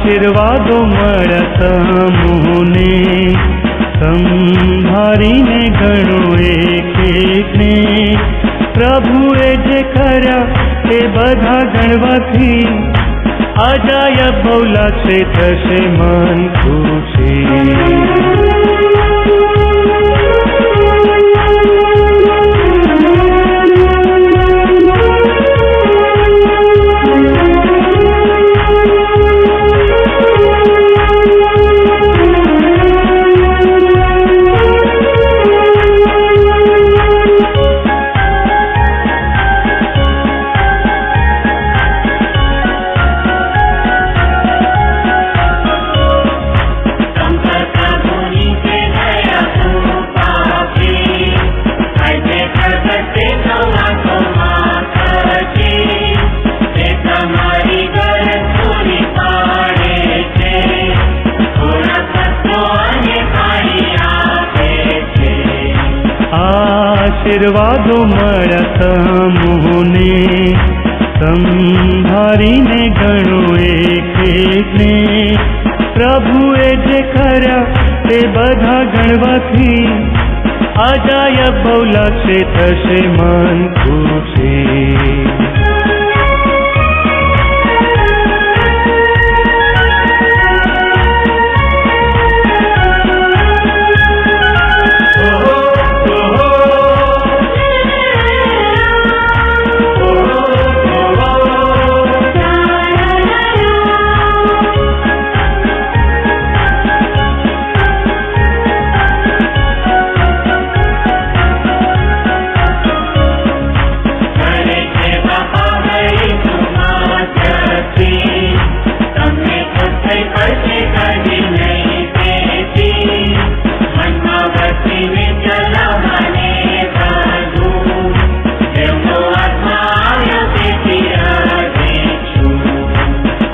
આશીર્વાદો મળ્યા તમોને, સંભાળીને ગણો એક એકને. પ્રભુએ જે કર્યા તે બધા ગણવાથી, અજાયબ બહુલા છે થશે મન ખુશી. આશીર્વાદો મળ્યા તમોને, સંભાળીને ગણો એક એકને. પ્રભુએ જે કર્યા તે બધા ગણવાથી, અજાયબ બહુલા છે થશે મન ખુશી.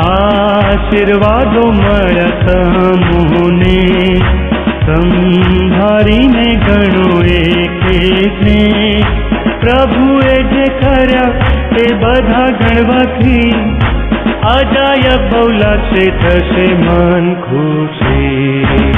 આશીર્વાદો મળ્યા તમોને, સંભાળીને ગણો એક એકને. પ્રભુએ જે કર્યા તે બધા ગણવાથી, અજાયબ બહુલા છે થશે મન ખુશી.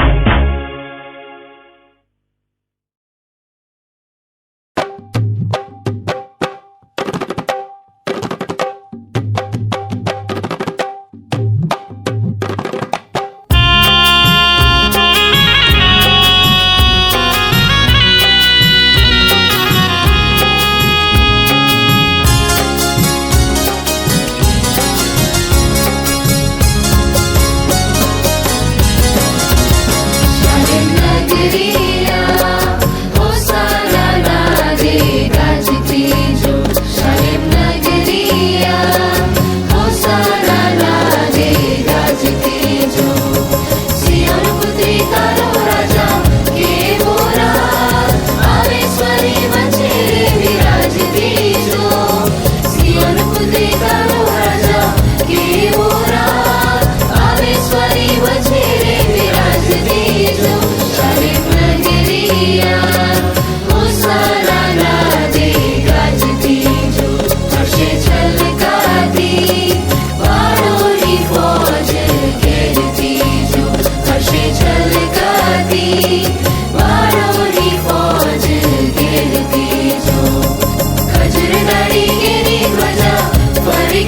ફરી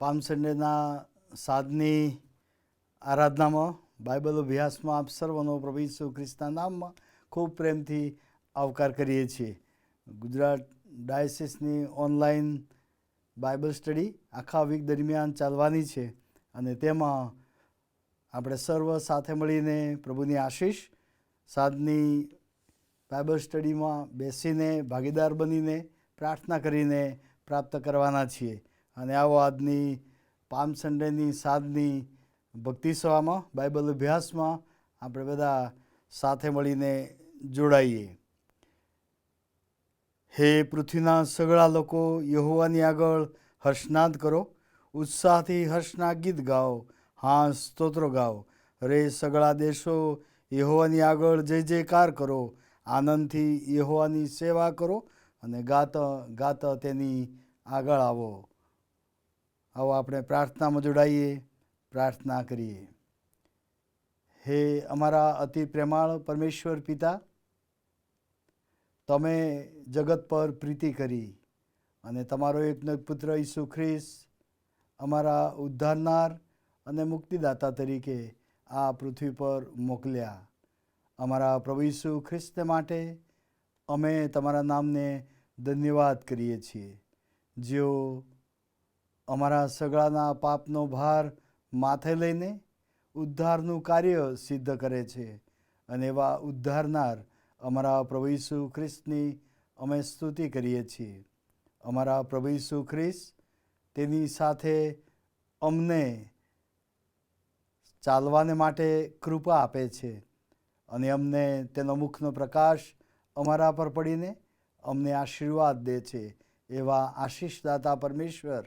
પામ સન્ડેના સાંજની આરાધનામાં બાઇબલ અભ્યાસમાં આપ સર્વનો પ્રભુ ઈસુ ખ્રિસ્તના નામમાં ખૂબ પ્રેમથી આવકાર કરીએ છીએ. ગુજરાત ડાયસિસની ઓનલાઈન બાઇબલ સ્ટડી આખા વીક દરમિયાન ચાલવાની છે અને તેમાં આપણે સર્વ સાથે મળીને પ્રભુની આશીષ સાંજની બાઇબલ સ્ટડીમાં બેસીને ભાગીદાર બનીને પ્રાર્થના કરીને પ્રાપ્ત કરવાના છીએ. અને આવો આજની પામ સન્ડેની સાંજની ભક્તિ સભામાં બાઇબલ અભ્યાસમાં આપણે બધા સાથે મળીને જોડાઈએ. હે પૃથ્વીના સગળા લોકો, યહોવાની આગળ હર્ષનાદ કરો, ઉત્સાહથી હર્ષના ગીત ગાઓ, હા સ્તોત્રો ગાઓ. રે સગળા દેશો, યહોવાની આગળ જય જયકાર કરો, આનંદથી યહોવાની સેવા કરો અને ગાતા ગાતા તેની આગળ આવો. આવો આપણે પ્રાર્થનામાં જોડાઈએ, પ્રાર્થના કરીએ. હે અમારા અતિ પ્રેમાળ પરમેશ્વર પિતા, તમે જગત પર પ્રીતિ કરી અને તમારો એકનો એક પુત્ર ઈસુ ખ્રિસ્ત અમારા ઉદ્ધારનાર અને મુક્તિદાતા તરીકે આ પૃથ્વી પર મોકલ્યા. અમારા પ્રભુ ઈસુ ખ્રિસ્ત માટે અમે તમારા નામને ધન્યવાદ કરીએ છીએ. જેઓ અમારા સગળાના પાપનો ભાર માથે લઈને ઉદ્ધારનું કાર્ય સિદ્ધ કરે છે અને એવા ઉદ્ધારનાર અમારા પ્રભુ ઈસુ ખ્રિસ્તની અમે સ્તુતિ કરીએ છીએ. અમારા પ્રભુ ઈસુ ખ્રિસ્ત તેની સાથે અમને ચાલવાને માટે કૃપા આપે છે અને અમને તેનો મુખનો પ્રકાશ અમારા પર પડીને અમને આશીર્વાદ દે છે. એવા આશીષદાતા પરમેશ્વર,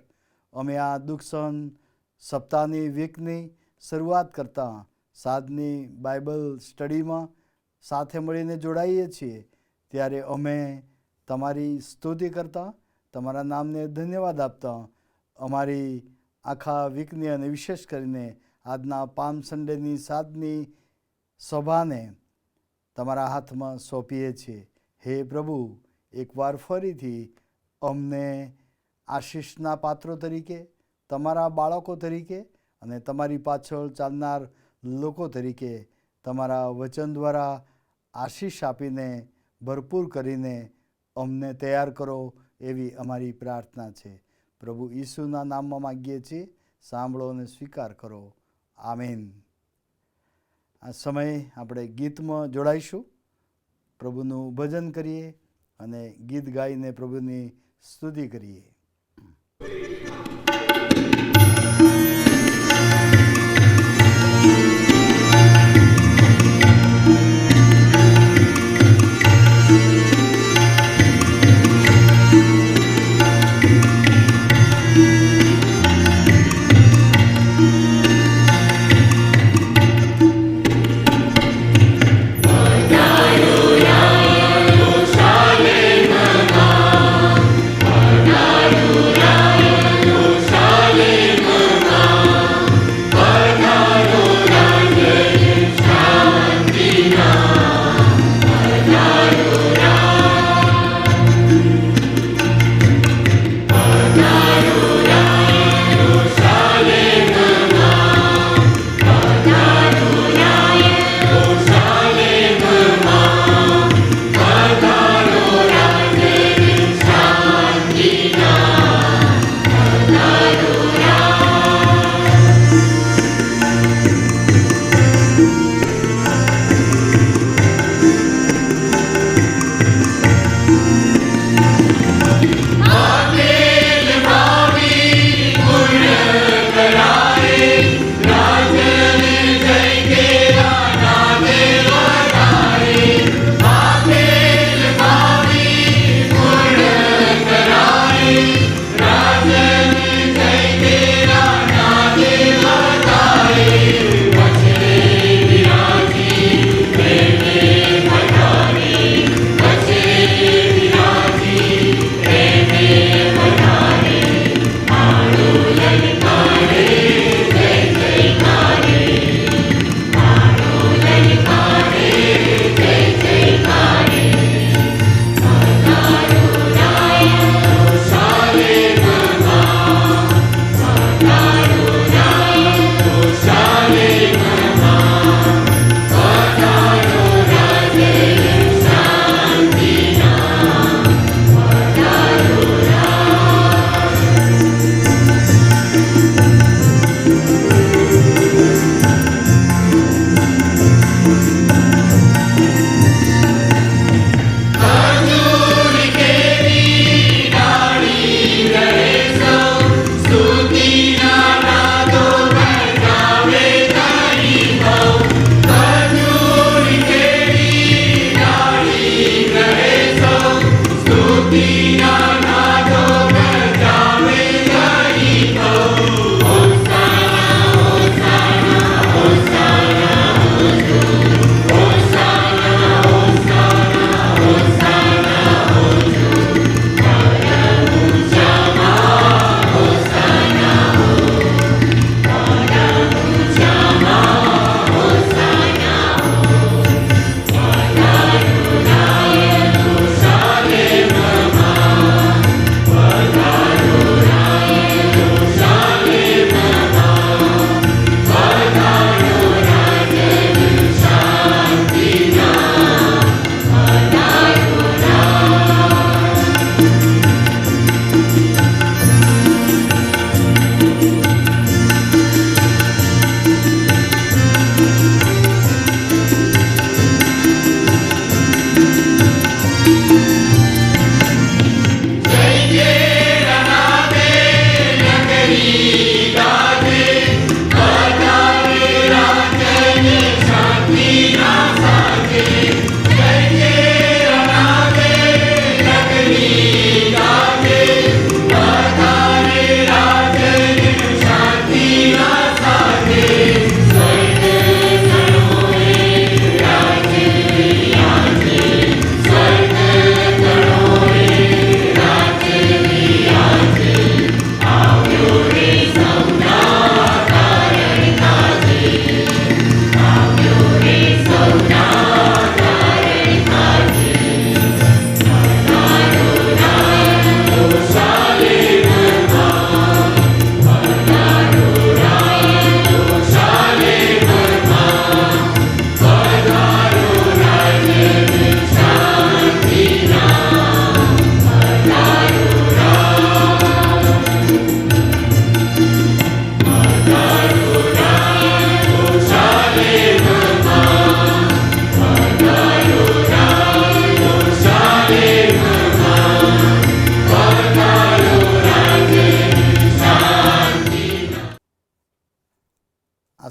અમે આ દુઃખસહન સપ્તાહની વીકની શરૂઆત કરતાં સાંજની બાઇબલ સ્ટડીમાં સાથે મળીને જોડાઈએ છીએ ત્યારે અમે તમારી સ્તુતિ કરતાં, તમારા નામને ધન્યવાદ આપતા અમારી આખા વીકની અને વિશેષ કરીને આજના પામ સન્ડેની સાંજની સભાને તમારા હાથમાં સોંપીએ છીએ. હે પ્રભુ, એકવાર ફરીથી અમને આશીષના પાત્રો તરીકે, તમારા બાળકો તરીકે અને તમારી પાછળ ચાલનાર લોકો તરીકે તમારા વચન દ્વારા આશીષ આપીને ભરપૂર કરીને અમને તૈયાર કરો એવી અમારી પ્રાર્થના છે. પ્રભુ ઈસુના નામમાં માગીએ છીએ, સાંભળો અને સ્વીકાર કરો. આમીન. આ સમયે આપણે ગીતમાં જોડાઈશું, પ્રભુનું ભજન કરીએ અને ગીત ગાઈને પ્રભુની સ્તુતિ કરીએ. Hallelujah.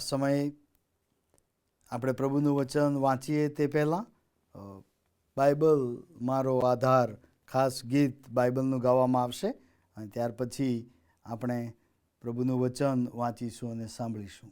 સમયે આપણે પ્રભુનું વચન વાંચીએ તે પહેલાં બાઇબલ મારો આધાર ખાસ ગીત બાઇબલનું ગાવામાં આવશે અને ત્યાર પછી આપણે પ્રભુનું વચન વાંચીશું અને સાંભળીશું.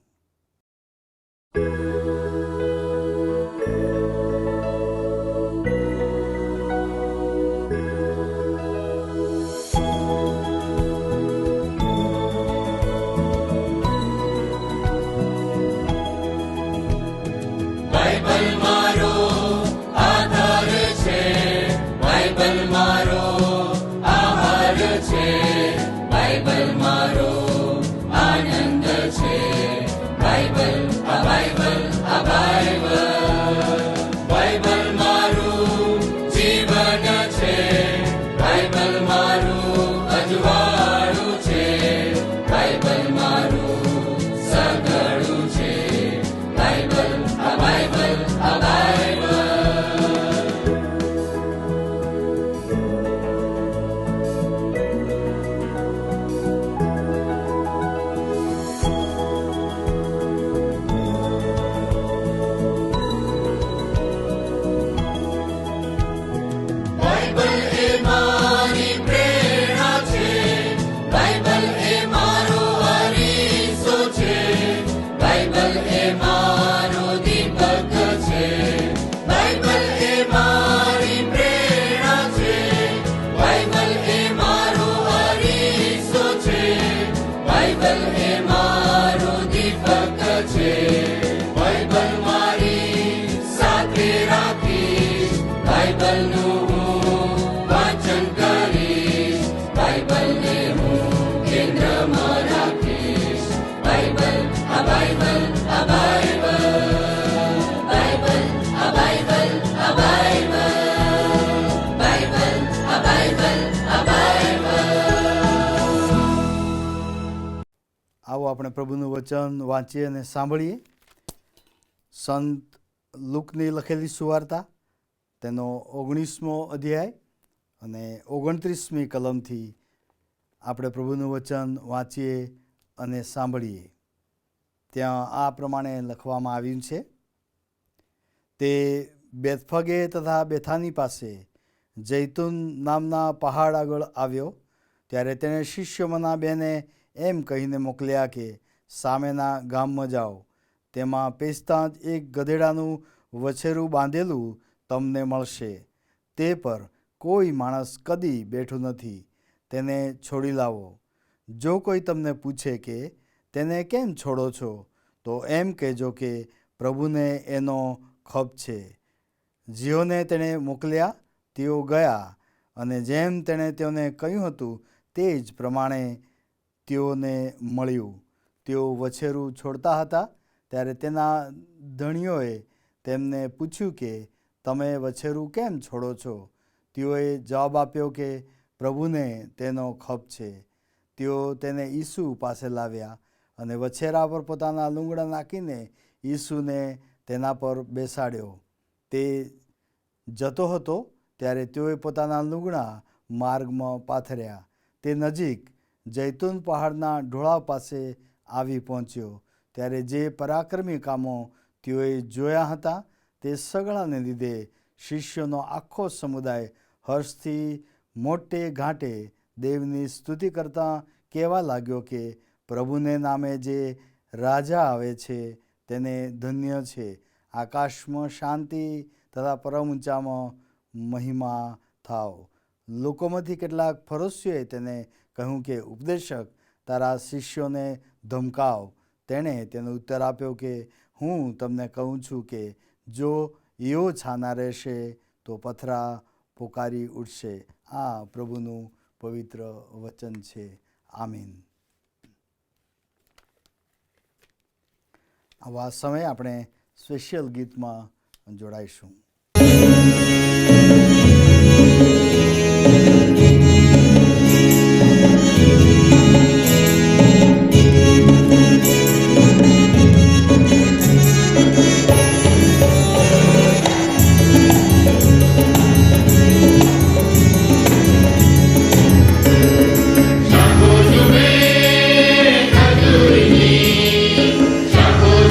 આવો આપણે પ્રભુનું વચન વાંચીએ અને સાંભળીએ. સંત લુકની લખેલી સુવાર્તા તેનો 19મો અધ્યાય અને 29મી કલમથી આપણે પ્રભુનું વચન વાંચીએ અને સાંભળીએ. ત્યાં આ પ્રમાણે લખવામાં આવ્યું છે. તે બેથફગે તથા બેથાની પાસે જૈતુન નામના પહાડ આગળ આવ્યો ત્યારે તેણે શિષ્યોમાંના બેને એમ કહીને મોકલ્યા કે સામેના ગામમાં જાઓ, તેમાં પેસતાં જ એક ગધેડાનું વછેરું બાંધેલું તમને મળશે. તે પર કોઈ માણસ કદી બેઠું નથી. તેને છોડી લાવો. જો કોઈ તમને પૂછે કે તેને કેમ છોડો છો, તો એમ કહેજો કે પ્રભુને એનો ખપ છે. જેઓને તેણે મોકલ્યા તેઓ ગયા, અને જેમ તેણે તેઓને કહ્યું હતું તે જ પ્રમાણે તેઓને મળ્યું. તેઓ વછેરું છોડતા હતા ત્યારે તેના ધણીઓએ તેમને પૂછ્યું કે તમે વછેરું કેમ છોડો છો? તેઓએ જવાબ આપ્યો કે પ્રભુને તેનો ખપ છે. તેઓ તેને ઈસુ પાસે લાવ્યા અને વછેરા પર પોતાના લૂંગડા નાખીને ઈસુને તેના પર બેસાડ્યો. તે જતો હતો ત્યારે તેઓએ પોતાના લૂંગડા માર્ગમાં પાથર્યા. તે નજીક જૈતુન પહાડના ઢોળાવ પાસે આવી પહોંચ્યો ત્યારે જે પરાક્રમી કામો તેઓએ જોયા હતા તે સગળાને લીધે શિષ્યોનો આખો સમુદાય હર્ષથી મોટે ઘાટે દેવની સ્તુતિ કરતાં કહેવા લાગ્યો કે પ્રભુને નામે જે રાજા આવે છે તેને ધન્ય છે. આકાશમાં શાંતિ તથા પરમ ઊંચામાં મહિમા થાવ. લોકોમાંથી કેટલાક ફરોશીઓએ તેને કહ્યું કે ઉપદેશક, તારા શિષ્યોને ધમકાવ. તેણે તેનો ઉત્તર આપ્યો કે હું તમને કહું છું કે જો એઓ છાના રહેશે તો પથરા પોકારી ઉઠશે. આ પ્રભુનું પવિત્ર વચન છે. આમીન. આવા સમયે આપણે સ્પેશિયલ ગીતમાં જોડાઈશું. Shampoo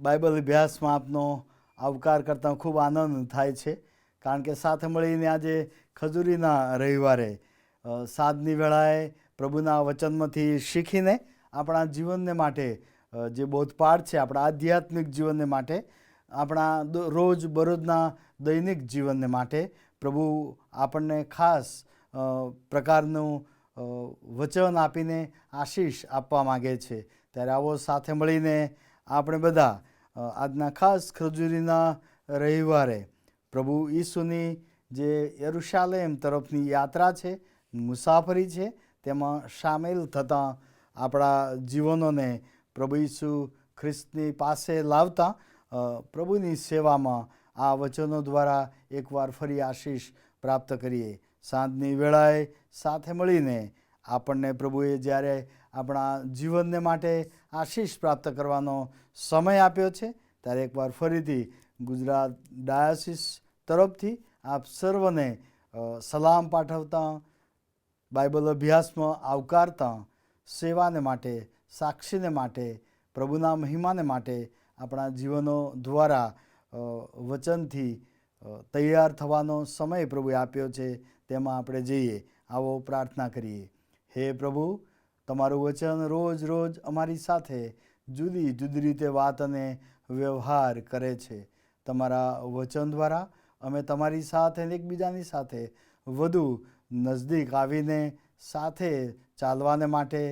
બાઇબલ અભ્યાસમાં આપનો આવકાર કરતાં ખૂબ આનંદ થાય છે, કારણ કે સાથે મળીને આજે ખજૂરીના રવિવારે સાંજની વેળાએ પ્રભુના વચનમાંથી શીખીને આપણા જીવનને માટે જે બોધપાઠ છે, આપણા આધ્યાત્મિક જીવનને માટે, આપણા રોજ બરોજના દૈનિક જીવનને માટે પ્રભુ આપણને ખાસ પ્રકારનું વચન આપીને આશીષ આપવા માગે છે. ત્યારે આવો સાથે મળીને આપણે બધા આજના ખાસ ખજૂરીના રવિવારે પ્રભુ ઈસુની જે યરુશાલેમ તરફની યાત્રા છે, મુસાફરી છે, તેમાં સામેલ થતાં આપણા જીવનોને પ્રભુ ઈસુ ખ્રિસ્તની પાસે લાવતા પ્રભુની સેવામાં આ વચનો દ્વારા એકવાર ફરી આશીષ પ્રાપ્ત કરીએ. સાંજની વેળાએ સાથે મળીને આપણને પ્રભુએ જ્યારે આપણા જીવનને માટે આશીષ પ્રાપ્ત કરવાનો સમય આપ્યો છે, ત્યારે એકવાર ફરીથી ગુજરાત ડાયોસિસ તરફથી આપ સર્વને સલામ પાઠવતા, બાઇબલ અભ્યાસમાં આવકારતા, સેવાને માટે, સાક્ષીને માટે, પ્રભુના મહિમાને માટે આપણા જીવનો દ્વારા વચનથી તૈયાર થવાનો સમય પ્રભુએ આપ્યો છે, તેમાં આપણે જઈએ. આવો પ્રાર્થના કરીએ. હે પ્રભુ, તમારું વચન રોજ રોજ અમારી સાથે જુદી જુદી રીતે વાત અને વ્યવહાર કરે છે. તમારા વચન દ્વારા અમે તમારી સાથે અને એકબીજાની સાથે વધુ નજદીક આવીને સાથે ચાલવાને માટે,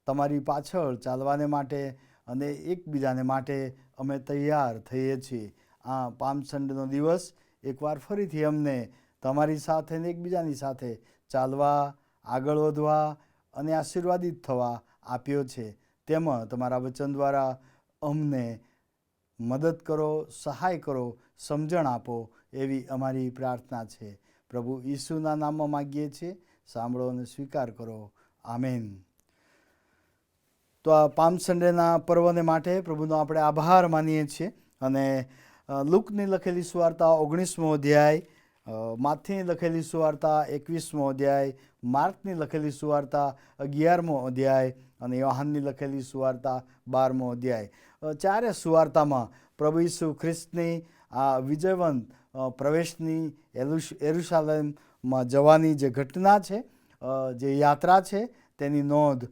તમારી પાછળ ચાલવાને માટે અને એકબીજાને માટે અમે તૈયાર થઈએ છીએ. આ પામ સન્ડેનો દિવસ એકવાર ફરીથી અમને તમારી સાથે અને એકબીજાની સાથે ચાલવા, આગળ વધવા અને આશીર્વાદિત થવા આપ્યો છે. તેમાં તમારા વચન દ્વારા અમને મદદ કરો, સહાય કરો, સમજણ આપો, એવી અમારી પ્રાર્થના છે. પ્રભુ ઈસુના નામમાં માગીએ છીએ. સાંભળો અને સ્વીકાર કરો. આમેન. તો આ પામ સન્ડેના પર્વને માટે પ્રભુનો આપણે આભાર માનીએ છીએ. અને લુકની લખેલી સુવાર્તા 19મો અધ્યાય, માથીની લખેલી સુવાર્તા 21મો અધ્યાય, માર્કની લખેલી સુવાર્તા 11મો અધ્યાય અને યોહાનની લખેલી સુવાર્તા 12મો અધ્યાય. ચારે સુવાર્તામાં પ્રભુ ઈસુ ખ્રિસ્તની આ વિજયવંત પ્રવેશની યરુશાલેમમાં જવાની જે ઘટના છે, જે યાત્રા છે, તેની નોંધ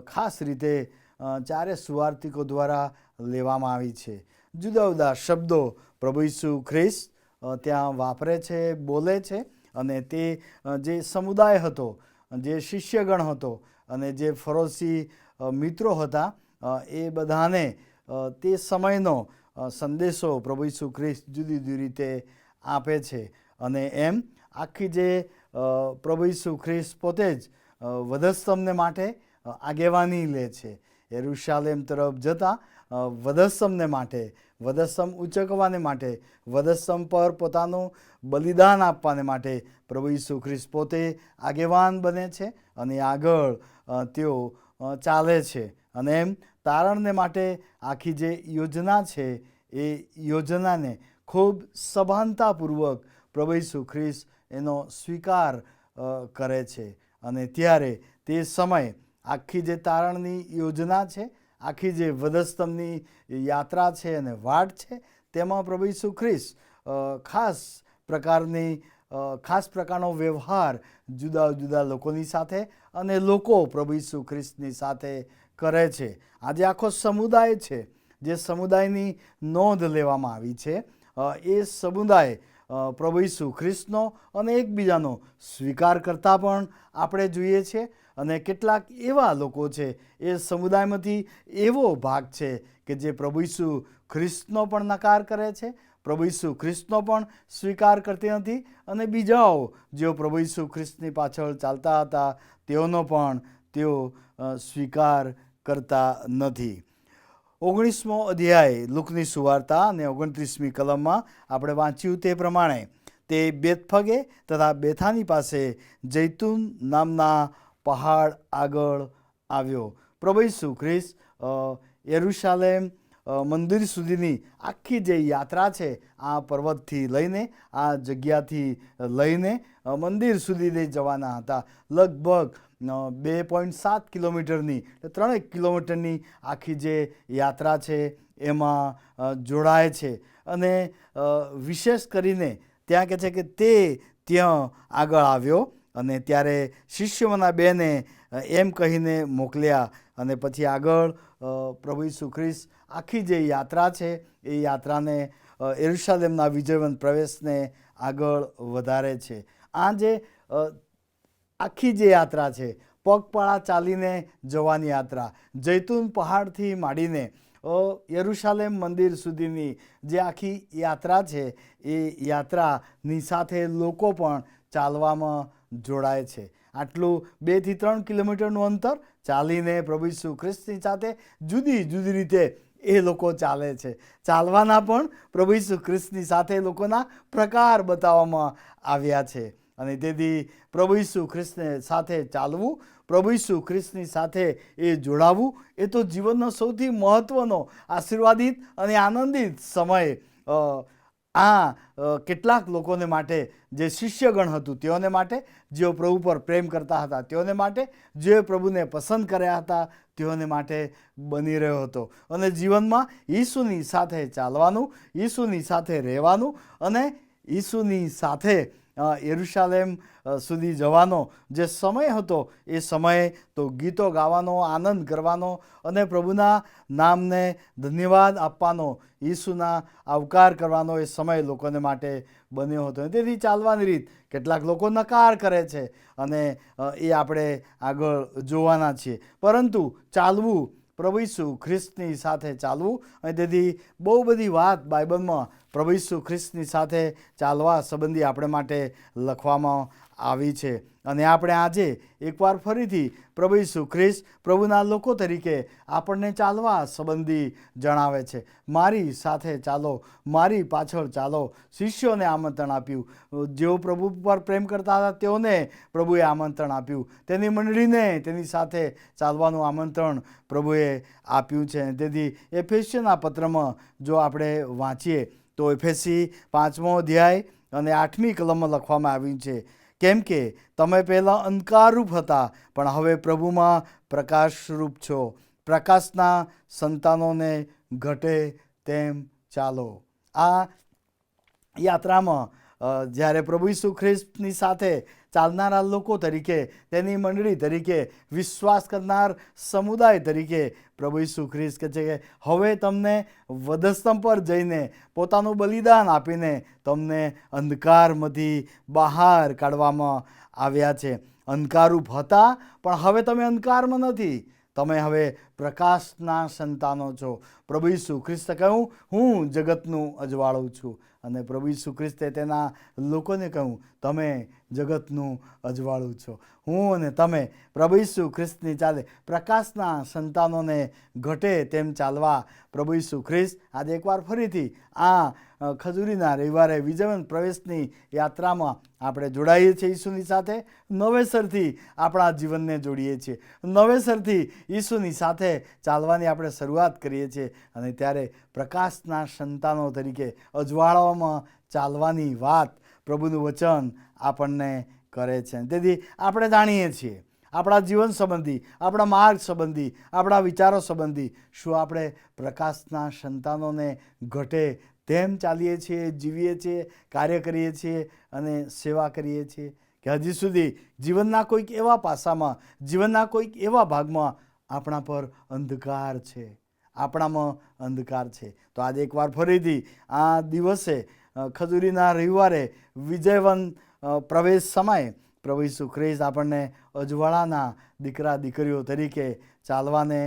ખાસ રીતે ચારે સુવાર્તિકો દ્વારા લેવામાં આવી છે. જુદા જુદા શબ્દો પ્રભુ ઈસુ ખ્રિસ્ત ત્યાં વાપરે છે, બોલે છે. અને તે જે સમુદાય હતો, જે શિષ્યગણ હતો અને જે ફરોશી મિત્રો હતા, એ બધાને તે સમયનો સંદેશો પ્રભુ ઈસુ ખ્રિસ્ત જુદી જુદી રીતે આપે છે. અને એમ આખી જે પ્રભુ ઈસુ ખ્રિસ્ત પોતે જ વધસ્તંભને માટે આગેવાની લે છે. યરુશાલેમ તરફ જતા વધસ્તંભને માટે, વધસ્તંભ ઉંચકવાને માટે, વધસ્તંભ પર પોતાનું બલિદાન આપવાને માટે પ્રભુ ઈસુ ખ્રિસ્ત પોતે આગેવાન બને છે અને આગળ તેઓ ચાલે છે. અને એમ તારણને માટે આખી જે યોજના છે, એ યોજનાને ખૂબ સભાનતાપૂર્વક પ્રભુ ઈસુ ખ્રિસ્ત એનો સ્વીકાર કરે છે. અને ત્યારે તે સમય આખી જે તારણની યોજના છે, આખી જે વધસ્તંભની યાત્રા છે અને વાટ છે, તેમાં પ્રભુ ઈસુ ખ્રિસ્ત ખાસ પ્રકારનો વ્યવહાર જુદા જુદા લોકોની સાથે અને લોકો પ્રભુ ઈસુ ખ્રિસ્તની સાથે કરે છે. આજે આખો સમુદાય છે, જે સમુદાયની નોંધ લેવામાં આવી છે, એ સમુદાય પ્રભુ ઈસુ ખ્રિસ્તનો અને એકબીજાનો સ્વીકાર કરતા પણ આપણે જોઈએ છીએ. અને કેટલાક એવા લોકો છે, એ સમુદાયમાંથી એવો ભાગ છે કે જે પ્રભુ ઈસુ ખ્રિસ્તનો પણ નકાર કરે છે, પ્રભુ ઈસુ ખ્રિસ્તનો પણ સ્વીકાર કરતી નથી. અને બીજાઓ જેઓ પ્રભુ ઈસુ ખ્રિસ્તની પાછળ ચાલતા હતા, તેઓનો પણ તેઓ સ્વીકાર કરતા નથી. 19મો અધ્યાય લુકની સુવાર્તા અને 29મી કલમમાં આપણે વાંચ્યું તે પ્રમાણે તે બેથફગે તથા બેથાની પાસે જૈતુન નામના પહાડ આગળ આવ્યો. પ્રભુ ઈસુ ખ્રિસ્ત યરુશાલેમ મંદિર સુધીની આખી જે યાત્રા છે, આ પર્વતથી લઈને, આ જગ્યાથી લઈને મંદિર સુધી જવાના હતા. લગભગ 2.7 કિલોમીટરની એટલે 3 કિલોમીટરની આખી જે યાત્રા છે એમાં જોડાય છે. અને વિશેષ કરીને ત્યાં કહે છે કે તે ત્યાં આગળ આવ્યો અને ત્યારે શિષ્યોમાંના બેને એમ કહીને મોકલ્યા અને પછી આગળ પ્રભુ ઈસુ ખ્રિસ્ત આખી જે યાત્રા છે એ યાત્રાને યરુશલેમના વિજયવંત પ્રવેશને આગળ વધારે છે. આ જે આખી જે યાત્રા છે પગપાળા ચાલીને જવાની યાત્રા, જૈતુન પહાડથી માંડીને યરુશલેમ મંદિર સુધીની જે આખી યાત્રા છે એ યાત્રાની સાથે લોકો પણ ચાલવામાં જોડાય છે. આટલું 2 થી 3 કિલોમીટરનું અંતર ચાલીને પ્રભુ ઈસુ ખ્રિસ્તની સાથે જુદી જુદી રીતે એ લોકો ચાલે છે. ચાલવાના પણ પ્રભુ ઈસુ ખ્રિસ્તની સાથે લોકોના પ્રકાર બતાવવામાં આવ્યા છે. અને તેથી પ્રભુ ઈસુ ખ્રિસ્તને સાથે ચાલવું, પ્રભુ ઈસુ ખ્રિસ્તની સાથે એ જોડાવું એ તો જીવનનો સૌથી મહત્ત્વનો આશીર્વાદિત અને આનંદિત સમય કેટલાક લોકોને માટે, જે શિષ્યગણ હતું તેઓને માટે, જેઓ પ્રભુ પર પ્રેમ કરતા હતા તેઓને માટે, જેઓ પ્રભુને પસંદ કર્યા હતા તેઓને માટે બની રહ્યો હતો. અને જીવનમાં ઈસુની સાથે ચાલવાનું, ઈસુની સાથે રહેવાનું અને ઈસુની સાથે યરુશલેમ સુધી જવાનો જે સમય હતો એ સમયે તો ગીતો ગાવાનો, આનંદ કરવાનો અને પ્રભુના નામને ધન્યવાદ આપવાનો, ઈસુના આવકાર કરવાનો એ સમય લોકોને માટે બન્યો હતો. તેથી ચાલવાની રીત કેટલાક લોકો નકાર કરે છે અને એ આપણે આગળ જોવાના છીએ. પરંતુ ચાલવું, પ્રભુ ઈસુ ખ્રિસ્તની સાથે ચાલવું, અને તેથી બહુ બધી વાત બાઇબલમાં પ્રભુ ઈસુ ખ્રિસ્તની સાથે ચાલવા સંબંધી આપણે માટે લખવામાં આવી છે. અને આપણે આજે એકવાર ફરીથી પ્રભુ ઈસુ ખ્રિસ્ત પ્રભુના લોકો તરીકે આપણને ચાલવા સંબંધી જણાવે છે. મારી સાથે ચાલો, મારી પાછળ ચાલો. શિષ્યોને આમંત્રણ આપ્યું, જેઓ પ્રભુ પર પ્રેમ કરતા હતા તેઓને પ્રભુએ આમંત્રણ આપ્યું, તેની મંડળીને તેની સાથે ચાલવાનું આમંત્રણ પ્રભુએ આપ્યું છે. તેથી એફેસીના પત્રમાં જો આપણે વાંચીએ તો એફેસી 5મો અધ્યાય અને 8મી કલમમાં લખવામાં આવ્યું છે, કેમ કે તમે પહેલાં અંધકારરૂપ હતા પણ હવે પ્રભુમાં પ્રકાશરૂપ છો. પ્રકાશના સંતાનોને ઘટે તેમ ચાલો. આ યાત્રામાં જ્યારે પ્રભુ ઈસુ ખ્રિસ્તની સાથે ચાલનારા લોકો તરીકે, તેની મંડળી તરીકે, વિશ્વાસ કરનાર સમુદાય તરીકે પ્રભુ ઈસુ ખ્રિસ્ત કહે છે કે હવે તમને વધસ્તંભ પર જઈને પોતાનું બલિદાન આપીને તમને અંધકારમાંથી બહાર કાઢવામાં આવ્યા છે. અંધકારરૂપ હતા પણ હવે તમે અંધકારમાં નથી, તમે હવે પ્રકાશના સંતાનો છો. પ્રભુ ઈસુ ખ્રિસ્તે કહ્યું, હું જગતનું અજવાળું છું. અને પ્રભુ ઈસુ ખ્રિસ્તે તેના લોકોને કહ્યું, તમે જગતનું અજવાળું છો. હું અને તમે પ્રભુ ઈસુ ખ્રિસ્તની ચાલે પ્રકાશના સંતાનોને ઘટે તેમ ચાલવા પ્રભુ ઈસુ ખ્રિસ્ત આજે એકવાર ફરીથી આ ખજૂરીના રવિવારે વિજયવંત પ્રવેશની યાત્રામાં આપણે જોડાઈએ છીએ. ઈસુની સાથે નવેસરથી આપણા જીવનને જોડીએ છીએ, નવેસરથી ઈસુની સાથે ચાલવાની આપણે શરૂઆત કરીએ છીએ. અને ત્યારે પ્રકાશના સંતાનો તરીકે અજવાળામાં ચાલવાની વાત પ્રભુનું વચન આપણને કરે છે. તેથી આપણે જાણીએ છીએ આપણા જીવન સંબંધી, આપણા માર્ગ સંબંધી, આપણા વિચારો સંબંધી શું આપણે પ્રકાશના સંતાનોને ઘટે તેમ ચાલીએ છીએ, જીવીએ છીએ, કાર્ય કરીએ છીએ અને સેવા કરીએ છીએ, કે હજી સુધી જીવનના કોઈક એવા પાસામાં, જીવનના કોઈક એવા ભાગમાં આપણા પર અંધકાર છે, આપણામાં અંધકાર છે. તો આજે એકવાર ફરીથી આ દિવસે ખજૂરીના રવિવારે વિજયવંત પ્રવેશ સમયે પ્રભુ ઈસુ ખ્રિસ્ત આપણને અજવાળાના દીકરા દીકરીઓ તરીકે ચાલવાને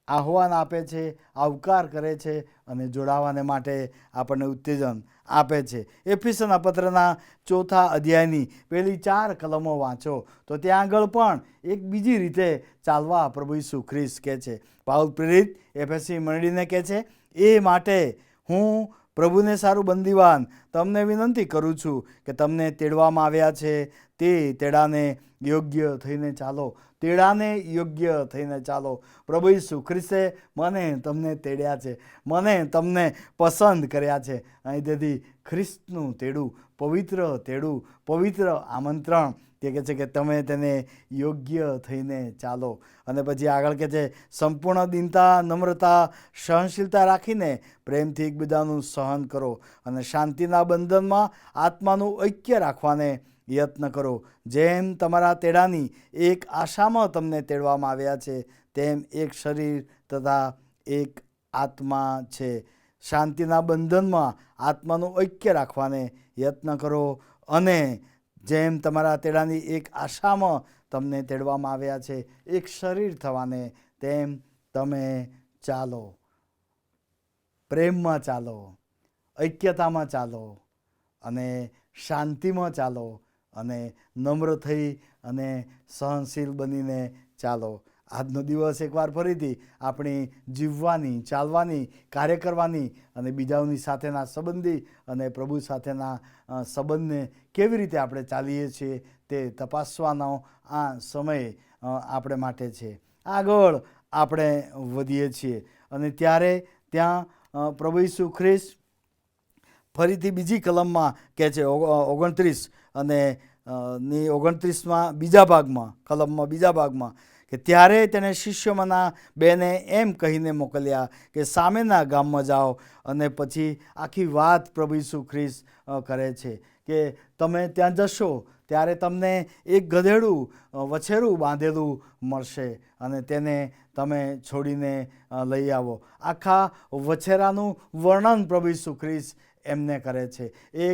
આહ્વાન આપે છે, આવકાર કરે છે અને જોડાવાને માટે આપણને ઉત્તેજન આપે છે. એફેસના પત્રના 4થા અધ્યાયની પહેલી 4 કલમો વાંચો તો ત્યાં આગળ પણ એક બીજી રીતે ચાલવા પ્રભુ ઈસુ ખ્રિસ્ત કહે છે. પાઉલ પ્રેરિત એફેસી મંડળીને કહે છે, એ માટે હું પ્રભુને સારું બંદીવાન તમને વિનંતી કરું છું કે તમને તેડવામાં આવ્યા છે તે તેડાને યોગ્ય થઈને ચાલો, તેડાને યોગ્ય થઈને ચાલો. પ્રભુ ઈસુ ખ્રિસ્તે મને તમને તેડ્યા છે, મને તમને પસંદ કર્યા છે. અહીં તેથી ખ્રિસ્તનું તેડું, પવિત્ર તેડું, પવિત્ર આમંત્રણ તે કહે છે કે તમે તેને યોગ્ય થઈને ચાલો. અને પછી આગળ કહે છે સંપૂર્ણ દીનતા, નમ્રતા, સહનશીલતા રાખીને પ્રેમથી એકબીજાનું સહન કરો અને શાંતિના બંધનમાં આત્માનું ઐક્ય રાખવાને યત્ન કરો. જેમ તમારા તેડાની એક આશામાં તમને તેડવામાં આવ્યા છે, તેમ એક શરીર તથા એક આત્મા છે. શાંતિના બંધનમાં આત્માનું ઐક્ય રાખવાને યત્ન કરો અને જેમ તમારા તેડાની એક આશામાં તમને તેડવામાં આવ્યા છે, એક શરીર થવાને, તેમ તમે ચાલો. પ્રેમમાં ચાલો, ઐક્યતામાં ચાલો અને શાંતિમાં ચાલો અને નમ્ર થઈ અને સહનશીલ બનીને ચાલો. આજનો દિવસ એકવાર ફરીથી આપણી જીવવાની, ચાલવાની, કાર્ય કરવાની અને બીજાઓની સાથેના સંબંધી અને પ્રભુ સાથેના સંબંધને કેવી રીતે આપણે ચાલીએ છીએ તે તપાસવાનો આ સમય આપણે માટે છે. આગળ આપણે વધીએ છીએ અને ત્યારે ત્યાં પ્રભુ ઈસુ ખ્રિસ્ત ફરીથી બીજી કલમમાં કહે છે 29 અને 29માં બીજા ભાગમાં, કલમમાં બીજા ભાગમાં, કે ત્યારે તેને શિષ્યોમાંના બેને એમ કહીને મોકલ્યા કે સામેના ગામમાં જાઓ. અને પછી આખી વાત પ્રભુ ઈસુ ખ્રિસ્ત કરે છે કે તમે ત્યાં જશો ત્યારે તમને એક ગધેડું, વછેરું બાંધેલું મળશે અને તેને તમે છોડીને લઈ આવો. આખા વછેરાનું વર્ણન પ્રભુ ઈસુ ખ્રિસ્ત એમને કરે છે. એ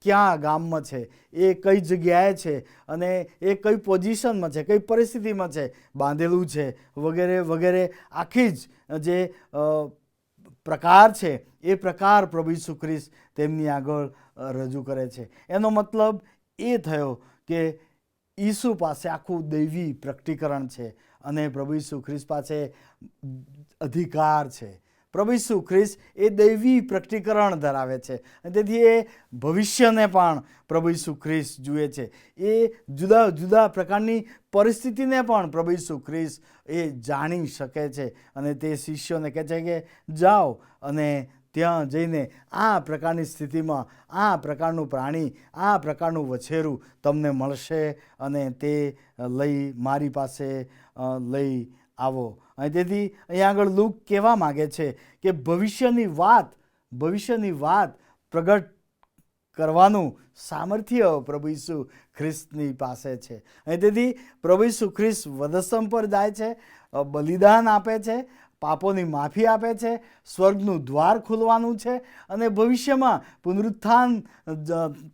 ક્યાં ગામમાં છે, એ કઈ જગ્યાએ છે અને એ કઈ પોઝિશનમાં છે, કઈ પરિસ્થિતિમાં છે, બાંધેલું છે વગેરે વગેરે. આખી જ જે પ્રકાર છે એ પ્રકાર પ્રભુ ઈસુ ખ્રિસ્ત તેમની આગળ રજૂ કરે છે. એનો મતલબ એ થયો કે ઈસુ પાસે આખું દૈવી પ્રકટીકરણ છે અને પ્રભુ ઈસુ ખ્રિસ્ત પાસે અધિકાર છે. પ્રભુ ઈસુ ખ્રિસ્ત એ દૈવી પ્રકટીકરણ ધરાવે છે અને તેથી એ ભવિષ્યને પણ પ્રભુ ઈસુ ખ્રિસ્ત જુએ છે. એ જુદા જુદા પ્રકારની પરિસ્થિતિને પણ પ્રભુ ઈસુ ખ્રિસ્ત એ જાણી શકે છે અને તે શિષ્યોને કહે છે કે જાઓ અને ત્યાં જઈને આ પ્રકારની સ્થિતિમાં આ પ્રકારનું પ્રાણી, આ પ્રકારનું વછેરું તમને મળશે અને તે લઈ મારી પાસે લઈ આવો. અને તેથી અહીંયા આગળ લૂક કહેવા માગે છે કે ભવિષ્યની વાત પ્રગટ કરવાનું સામર્થ્ય પ્રભુ ઈસુ ખ્રિસ્તની પાસે છે. અને તેથી પ્રભુ ઈસુ ખ્રિસ્ત વધસ્તંભ પર જાય છે, બલિદાન આપે છે, પાપોની માફી આપે છે, સ્વર્ગનું દ્વાર ખુલવાનું છે અને ભવિષ્યમાં પુનરુત્થાન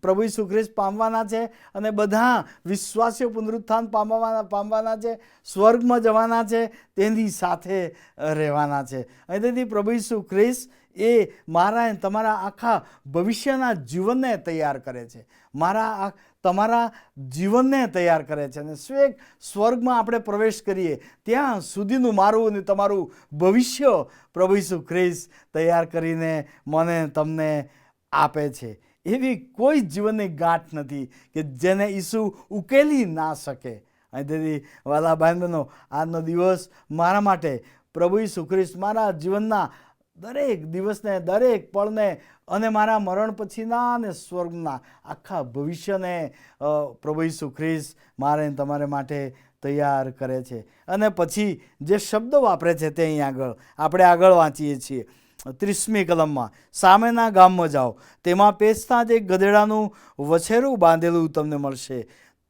પ્રભુ ઈસુ ખ્રિસ્ત પામવાના છે અને બધા વિશ્વાસીઓ પુનરુત્થાન પામવાના છે, સ્વર્ગમાં જવાના છે, તેની સાથે રહેવાના છે. અને તેથી પ્રભુ ઈસુ ખ્રિસ્ત એ મારા તમારા આખા ભવિષ્યના જીવનને તૈયાર કરે છે, તમારા જીવનને તૈયાર કરે છે અને સ્વર્ગમાં આપણે પ્રવેશ કરીએ ત્યાં સુધીનું મારું અને તમારું ભવિષ્ય પ્રભુ ઈસુ ખ્રિસ્ત તૈયાર કરીને મને તમને આપે છે. એવી કોઈ જીવનની ગાંઠ નથી કે જેને ઈસુ ઉકેલી ના શકે. અને તેથી વાલા ભાઈ બહેનો, આજનો દિવસ મારા માટે પ્રભુ ઈસુ ખ્રિસ્ત મારા જીવનના દરેક દિવસને, દરેક પળને અને મારા મરણ પછીના અને સ્વર્ગના આખા ભવિષ્યને પ્રભુ ઈસુ ખ્રિસ્ત મારે તમારે માટે તૈયાર કરે છે. અને પછી જે શબ્દો વાપરે છે તે અહીં આપણે આગળ વાંચીએ છીએ 30મી કલમમાં, સામેના ગામમાં જાઓ, તેમાં પેચતાં જ એક ગધેડાનું વછેરું બાંધેલું તમને મળશે,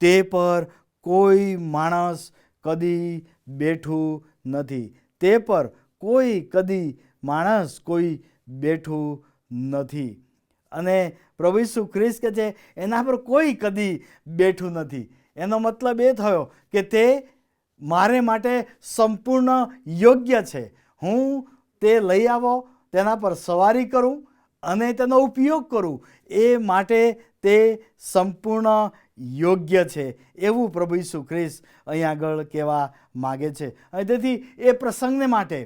તે પર કોઈ માણસ કદી બેઠું નથી. તે પર કોઈ બેઠું નથી. અને પ્રભુ ઈસુ ખ્રિસ્ત કે છે એના પર કોઈ કદી બેઠું નથી. એનો મતલબ એ થયો કે તે મારે માટે સંપૂર્ણ યોગ્ય છે. હું તે લઈ આવો, તેના પર સવારી કરું અને તેનો ઉપયોગ કરું, એ માટે તે સંપૂર્ણ યોગ્ય છે. એવું પ્રભુ ઈસુ ખ્રિસ્ત અહીં આગળ કહેવા માગે છે. અને તેથી એ પ્રસંગને માટે,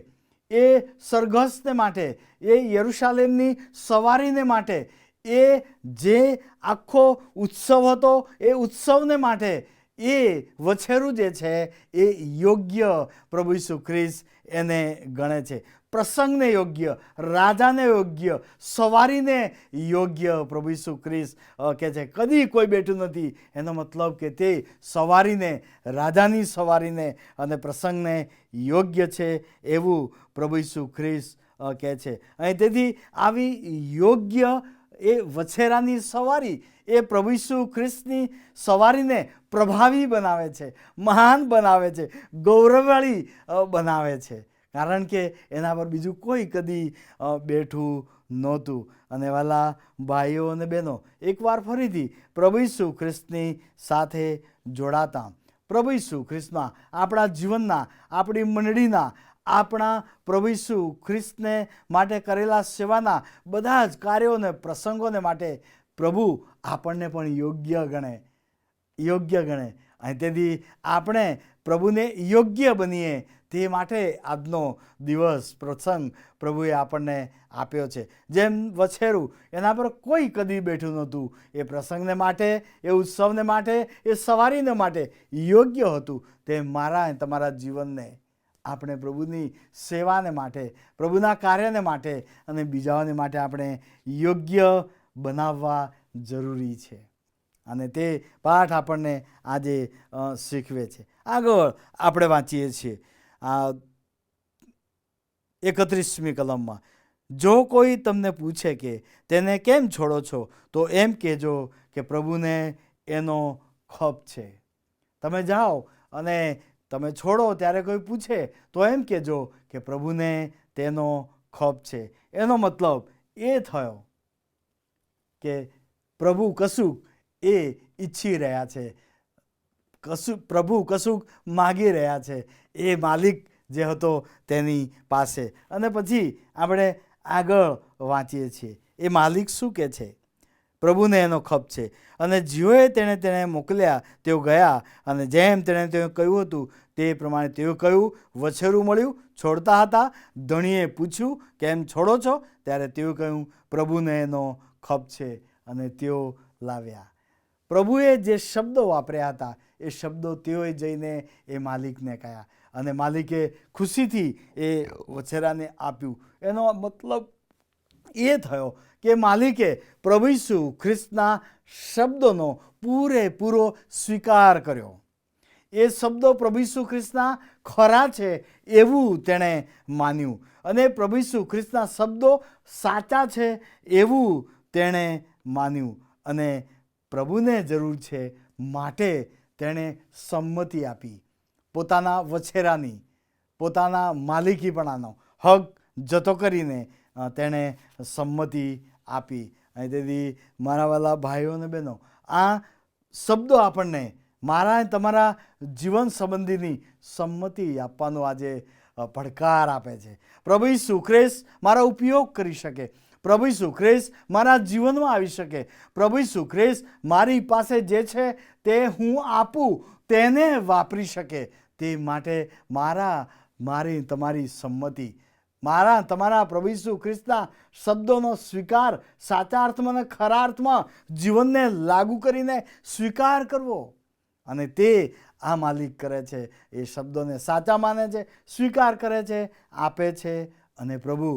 એ સરઘસને માટે, એ યરુશાલેમની સવારીને માટે, એ જે આખો ઉત્સવ હતો એ ઉત્સવને માટે એ વછેરું જે છે એ યોગ્ય પ્રભુ ઈસુ ખ્રિસ્ત એને ગણે છે. પ્રસંગને યોગ્ય, રાજાને યોગ્ય, સવારીને યોગ્ય પ્રભુ ઈસુ ખ્રિસ્ત કહે છે. કદી કોઈ બેઠું નથી, એનો મતલબ કે તે સવારીને, રાજાની સવારીને અને પ્રસંગને યોગ્ય છે એવું પ્રભુ ઈસુ ખ્રિસ્ત કહે છે. અને તેથી આવી યોગ્ય એ વછેરાની સવારી એ પ્રભુ ઈસુ ખ્રિસ્તની સવારીને પ્રભાવી બનાવે છે, મહાન બનાવે છે, ગૌરવવાળી બનાવે છે. કારણ કે એના પર બીજું કોઈ કદી બેઠું નહોતું. અને વાલા ભાઈઓ અને બહેનો, એકવાર ફરીથી પ્રભુ ઈસુ ખ્રિસ્તની સાથે જોડાતા, પ્રભુ ઈસુ ખ્રિસ્તમાં આપણા જીવનના, આપણી મંડળીના, આપણા પ્રભુ ઈસુ ખ્રિસ્તને માટે કરેલા સેવાના બધા જ કાર્યોને, પ્રસંગોને માટે પ્રભુ આપણને પણ યોગ્ય ગણે. અને તેથી આપણે પ્રભુને યોગ્ય બનીએ તે માટે આજનો દિવસ, પ્રસંગ પ્રભુએ આપણને આપ્યો છે. જેમ વછેરું, એના પર કોઈ કદી બેઠું નહોતું, એ પ્રસંગને માટે, એ ઉત્સવને માટે, એ સવારીને માટે યોગ્ય હતું. તે મારા અને તમારા જીવનને આપણે પ્રભુની સેવાને માટે, પ્રભુના કાર્યને માટે અને બીજાઓને માટે આપણે યોગ્ય બનાવવા જરૂરી છે. અને તે પાઠ આપણને આજે શીખવે છે. આગળ આપણે વાંચીએ છીએ 31મી કલમમાં, જો કોઈ તમને પૂછે કે તેને કેમ છોડો છો, તો એમ કહેજો કે પ્રભુને એનો ખપ છે. તમે જાઓ અને તમે છોડો ત્યારે કોઈ પૂછે તો એમ કહેજો કે પ્રભુને તેનો ખપ છે. એનો મતલબ એ થયો કે પ્રભુ કશુંક એ ઈચ્છી રહ્યા છે, પ્રભુ કશુંક માગી રહ્યા છે એ માલિક જે હતો તેની પાસે. અને પછી આપણે આગળ વાંચીએ છીએ, એ માલિક શું કહે છે? પ્રભુને એનો ખપ છે. અને જેઓએ તેણે મોકલ્યા તેઓ ગયા, અને જેમ તેણે કહ્યું હતું તે પ્રમાણે તેઓ કહ્યું. વછેરું મળ્યું, છોડતા હતા. ધણીએ પૂછ્યું, કેમ છોડો છો? ત્યારે તેઓ કહ્યું, પ્રભુને એનો ખપ છે. અને તેઓ લાવ્યા. પ્રભુએ જે શબ્દો વાપર્યા હતા એ શબ્દો તેઓએ જઈને એ માલિકને કહ્યા, અને માલિકે ખુશીથી એ વછેરાને આપ્યું. એનો મતલબ એ થયો કે માલિકે પ્રભુ ઈસુ ખ્રિસ્તના શબ્દોનો પૂરેપૂરો સ્વીકાર કર્યો. એ શબ્દો પ્રભુ ઈસુ ખ્રિસ્તના ખરા છે એવું તેણે માન્યું, અને પ્રભુ ઈસુ ખ્રિસ્તના શબ્દો સાચા છે એવું તેણે માન્યું. અને પ્રભુને જરૂર છે માટે તેણે સંમતિ આપી. પોતાના વછેરાની, પોતાના માલિકીપણાનો હક જતો કરીને તેણે સંમતિ આપી. અને તેથી મારા વાલા ભાઈઓ અને બહેનો, આ શબ્દો આપણને મારા તમારા જીવન સંબંધીની સંમતિ આપવાનો આજે પડકાર આપે છે. પ્રભુ ઈસુ ખ્રિસ્ત મારો ઉપયોગ કરી શકે, પ્રભુ ઈસુ ખ્રિસ્ત મારા જીવનમાં આવી શકે, પ્રભુ ઈસુ ખ્રિસ્ત મારી પાસે જે છે તે હું આપું, તેને વાપરી શકે. તે માટે મારી તમારી સંમતિ, મારા તમારા પ્રભુ ઈસુ ખ્રિસ્તના શબ્દોનો સ્વીકાર, સાચા અર્થમાં અને ખરા અર્થમાં જીવનને લાગુ કરીને સ્વીકાર કરવો. અને તે આ માલિક કરે છે. એ શબ્દોને સાચા માને છે, સ્વીકાર કરે છે, આપે છે, અને પ્રભુ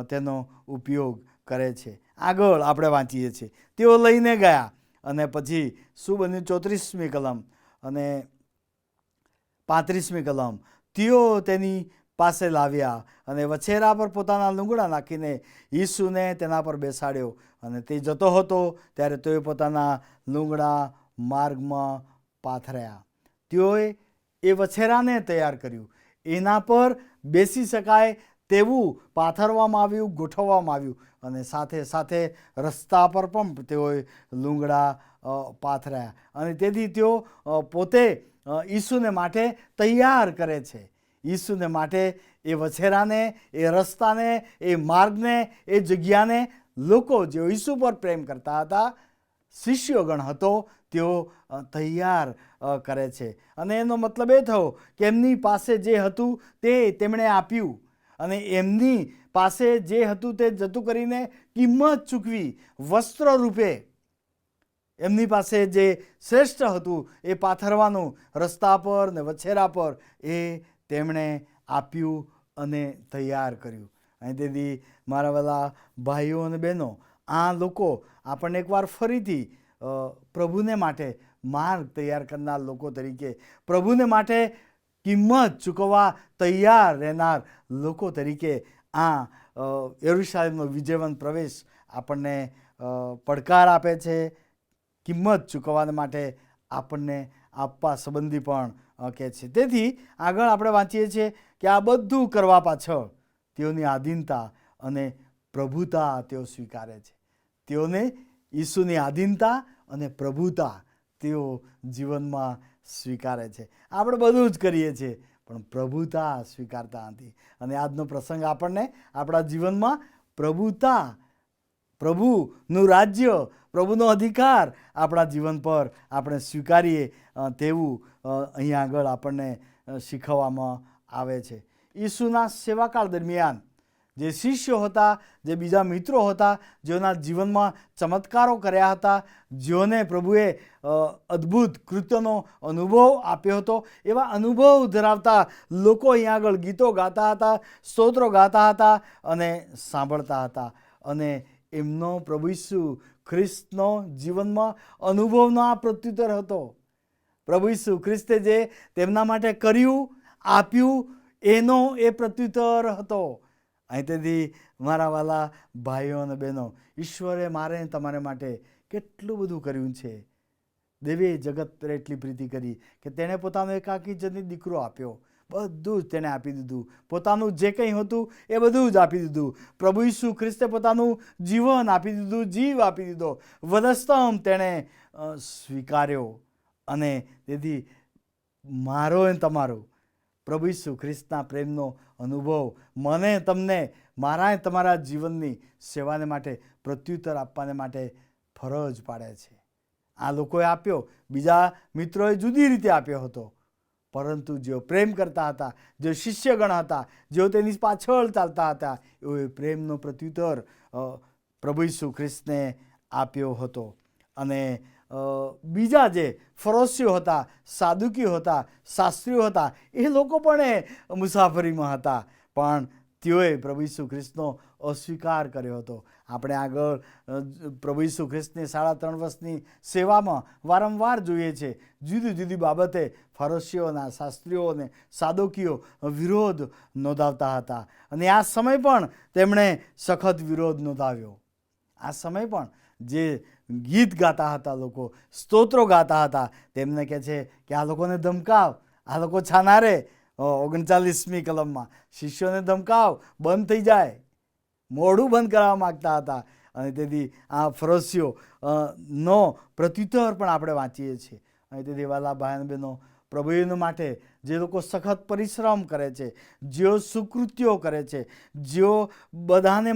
તેનો ઉપયોગ કરે છે. આગળ આપણે વાંચીએ છીએ, તેઓ લઈને ગયા. અને પછી શું બન્યું? 34મી કલમ અને 35મી કલમ, તેઓ તેની પાસે લાવ્યા અને વછેરા પર પોતાના લુગડા નાખીને ઈસુને તેના પર બેસાડ્યો. અને તે જતો હતો ત્યારે તેઓએ પોતાના લુગડા માર્ગમાં પાથર્યા. તેઓએ એ વછેરાને તૈયાર કર્યું, એના પર બેસી શકાય તેવું પાથરવામાં આવ્યું, ગોઠવવામાં આવ્યું. અને સાથે સાથે રસ્તા પર પણ તેઓએ લુગડા પાથર્યા. અને તેથી તેઓ પોતે ઈસુને માટે તૈયાર કરે છે. ઈસુને માટે એ વછેરાને, એ રસ્તાને, એ માર્ગને, એ જગ્યાને લોકો જેઓ ઈસુ પર પ્રેમ કરતા હતા, શિષ્યોગણ હતો, તેઓ તૈયાર કરે છે. અને એનો મતલબ એ થયો કે એમની પાસે જે હતું તે તેમણે આપ્યું, અને એમની પાસે જે હતું તે જતું કરીને કિંમત ચૂકવી, વસ્ત્ર રૂપે એમની પાસે જે શ્રેષ્ઠ હતું એ પાથરવાનું રસ્તા પર ને વછેરા પર એ તેમણે આપ્યું અને તૈયાર કર્યું. અને તેથી મારા વાલા ભાઈઓ અને બહેનો, આ લોકો આપણને એકવાર ફરીથી પ્રભુને માટે માર્ગ તૈયાર કરનાર લોકો તરીકે, પ્રભુને માટે કિંમત ચૂકવવા તૈયાર રહેનાર લોકો તરીકે આ યરુશલેમનો વિજયવંત પ્રવેશ આપણને પડકાર આપે છે. કિંમત ચૂકવવા માટે આપણને આપવા સંબંધી પણ કહે છે. તેથી આગળ આપણે વાંચીએ છીએ કે આ બધું કરવા પાછળ તેઓની આધીનતા અને પ્રભુતા તેઓ સ્વીકારે છે. તેઓને ઈસુની આધીનતા અને પ્રભુતા તેઓ જીવનમાં સ્વીકારે છે. આપણે બધું જ કરીએ છીએ પણ પ્રભુતા સ્વીકારતા નથી. અને આજનો પ્રસંગ આપણને આપણા જીવનમાં પ્રભુતા, પ્રભુનું રાજ્ય, પ્રભુનો અધિકાર આપણા જીવન પર આપણે સ્વીકારીએ તેવું અહીંયા આગળ આપણને શીખવવામાં આવે છે. ઈસુના સેવાકાળ દરમિયાન જે શિષ્યો હતા, જે બીજા મિત્રો હતા, જેઓના જીવનમાં ચમત્કારો કર્યા હતા, જેઓને પ્રભુએ અદ્ભુત કૃત્યનો અનુભવ આપ્યો હતો, એવા અનુભવ ધરાવતા લોકો અહીંયા આગળ ગીતો ગાતા હતા, સ્તોત્રો ગાતા હતા અને સાંભળતા હતા. અને એમનો પ્રભુ ઈસુ ખ્રિસ્તનો જીવનમાં અનુભવનો આ પ્રત્યુત્તર હતો. પ્રભુ ઈસુ ખ્રિસ્તે જે તેમના માટે કર્યું, આપ્યું, એનો એ પ્રત્યુત્તર હતો. અહીં તેથી મારા વાલા ભાઈઓ અને બહેનો, ઈશ્વરે મારે તમારે માટે કેટલું બધું કર્યું છે. દેવે જગત પર એટલી પ્રીતિ કરી કે તેણે પોતાનો એકાકી જનિત દીકરો આપ્યો. બધું જ તેણે આપી દીધું. પોતાનું જે કંઈ હતું એ બધું જ આપી દીધું. પ્રભુ ઈસુ ખ્રિસ્તે પોતાનું જીવન આપી દીધું, જીવ આપી દીધો, વધસ્તંભ તેણે સ્વીકાર્યો. અને તેથી મારો અને તમારો પ્રભુ ઈસુ ખ્રિસ્તના પ્રેમનો અનુભવ મને, તમને, મારા તમારા જીવનની સેવાને માટે પ્રત્યુત્તર આપવાને માટે ફરજ પાડે છે. આ લોકોએ આપ્યો, બીજા મિત્રોએ જુદી રીતે આપ્યો હતો, પરંતુ જેઓ પ્રેમ કરતા હતા, જેઓ શિષ્યગણ હતા, જેઓ તેની પાછળ ચાલતા હતા, એઓએ પ્રેમનો પ્રત્યુત્તર પ્રભુ ઈસુ ખ્રિસ્તને આપ્યો હતો. અને બીજા જે ફરોશીઓ હતા, સાદુકીઓ હતા, શાસ્ત્રીઓ હતા, એ લોકો પણ મુસાફરીમાં હતા, પણ તેઓએ પ્રભુ ઈસુ ખ્રિસ્તનો અસ્વીકાર કર્યો હતો. આપણે આગળ પ્રભુ ઈસુ ખ્રિસ્તની 3.5 વર્ષની સેવામાં વારંવાર જોઈએ છે, જુદી જુદી બાબતે ફરોશીઓના, શાસ્ત્રીઓ અને સાદુકીઓ વિરોધ નોંધાવતા હતા. અને આ સમય પણ તેમણે સખત વિરોધ નોંધાવ્યો. આ સમય પણ જે ગીત ગાતા હતા લોકો, સ્તોત્રો ગાતા હતા, તેમને કહે છે કે આ લોકોને ધમકાવ, આ લોકો છાનારે 39મી કલમમાં શિષ્યોને ધમકાવ, બંધ થઈ જાય, મોઢું બંધ કરવા માગતા હતા. અને તેથી આ ફરોશીઓ નો પ્રત્યુત્તર પણ આપણે વાંચીએ છીએ. અને તેથી વાલા ભાઈ બહેનો, પ્રભુ માટે જે લોકો સખત પરિશ્રમ કરે છે, જેઓ સુકૃત્યો કરે છે, જેઓ બધાને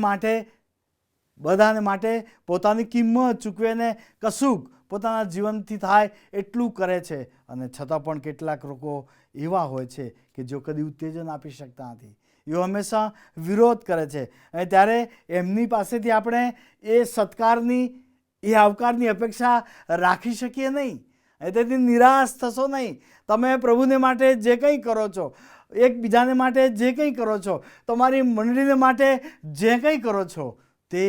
માટે પોતાની કિંમત ચૂકવીને કશુંક પોતાના જીવનથી થાય એટલું કરે છે. અને છતાં પણ કેટલાક લોકો એવા હોય છે કે જેઓ કદી ઉત્તેજન આપી શકતા નથી. એઓ હંમેશા વિરોધ કરે છે. અને ત્યારે એમની પાસેથી આપણે એ સત્કારની, એ આવકારની અપેક્ષા રાખી શકીએ નહીં. અને તેથી નિરાશ થશો નહીં. તમે પ્રભુને માટે જે કંઈ કરો છો, એકબીજાને માટે જે કંઈ કરો છો, તમારી મંડળીને માટે જે કંઈ કરો છો, તે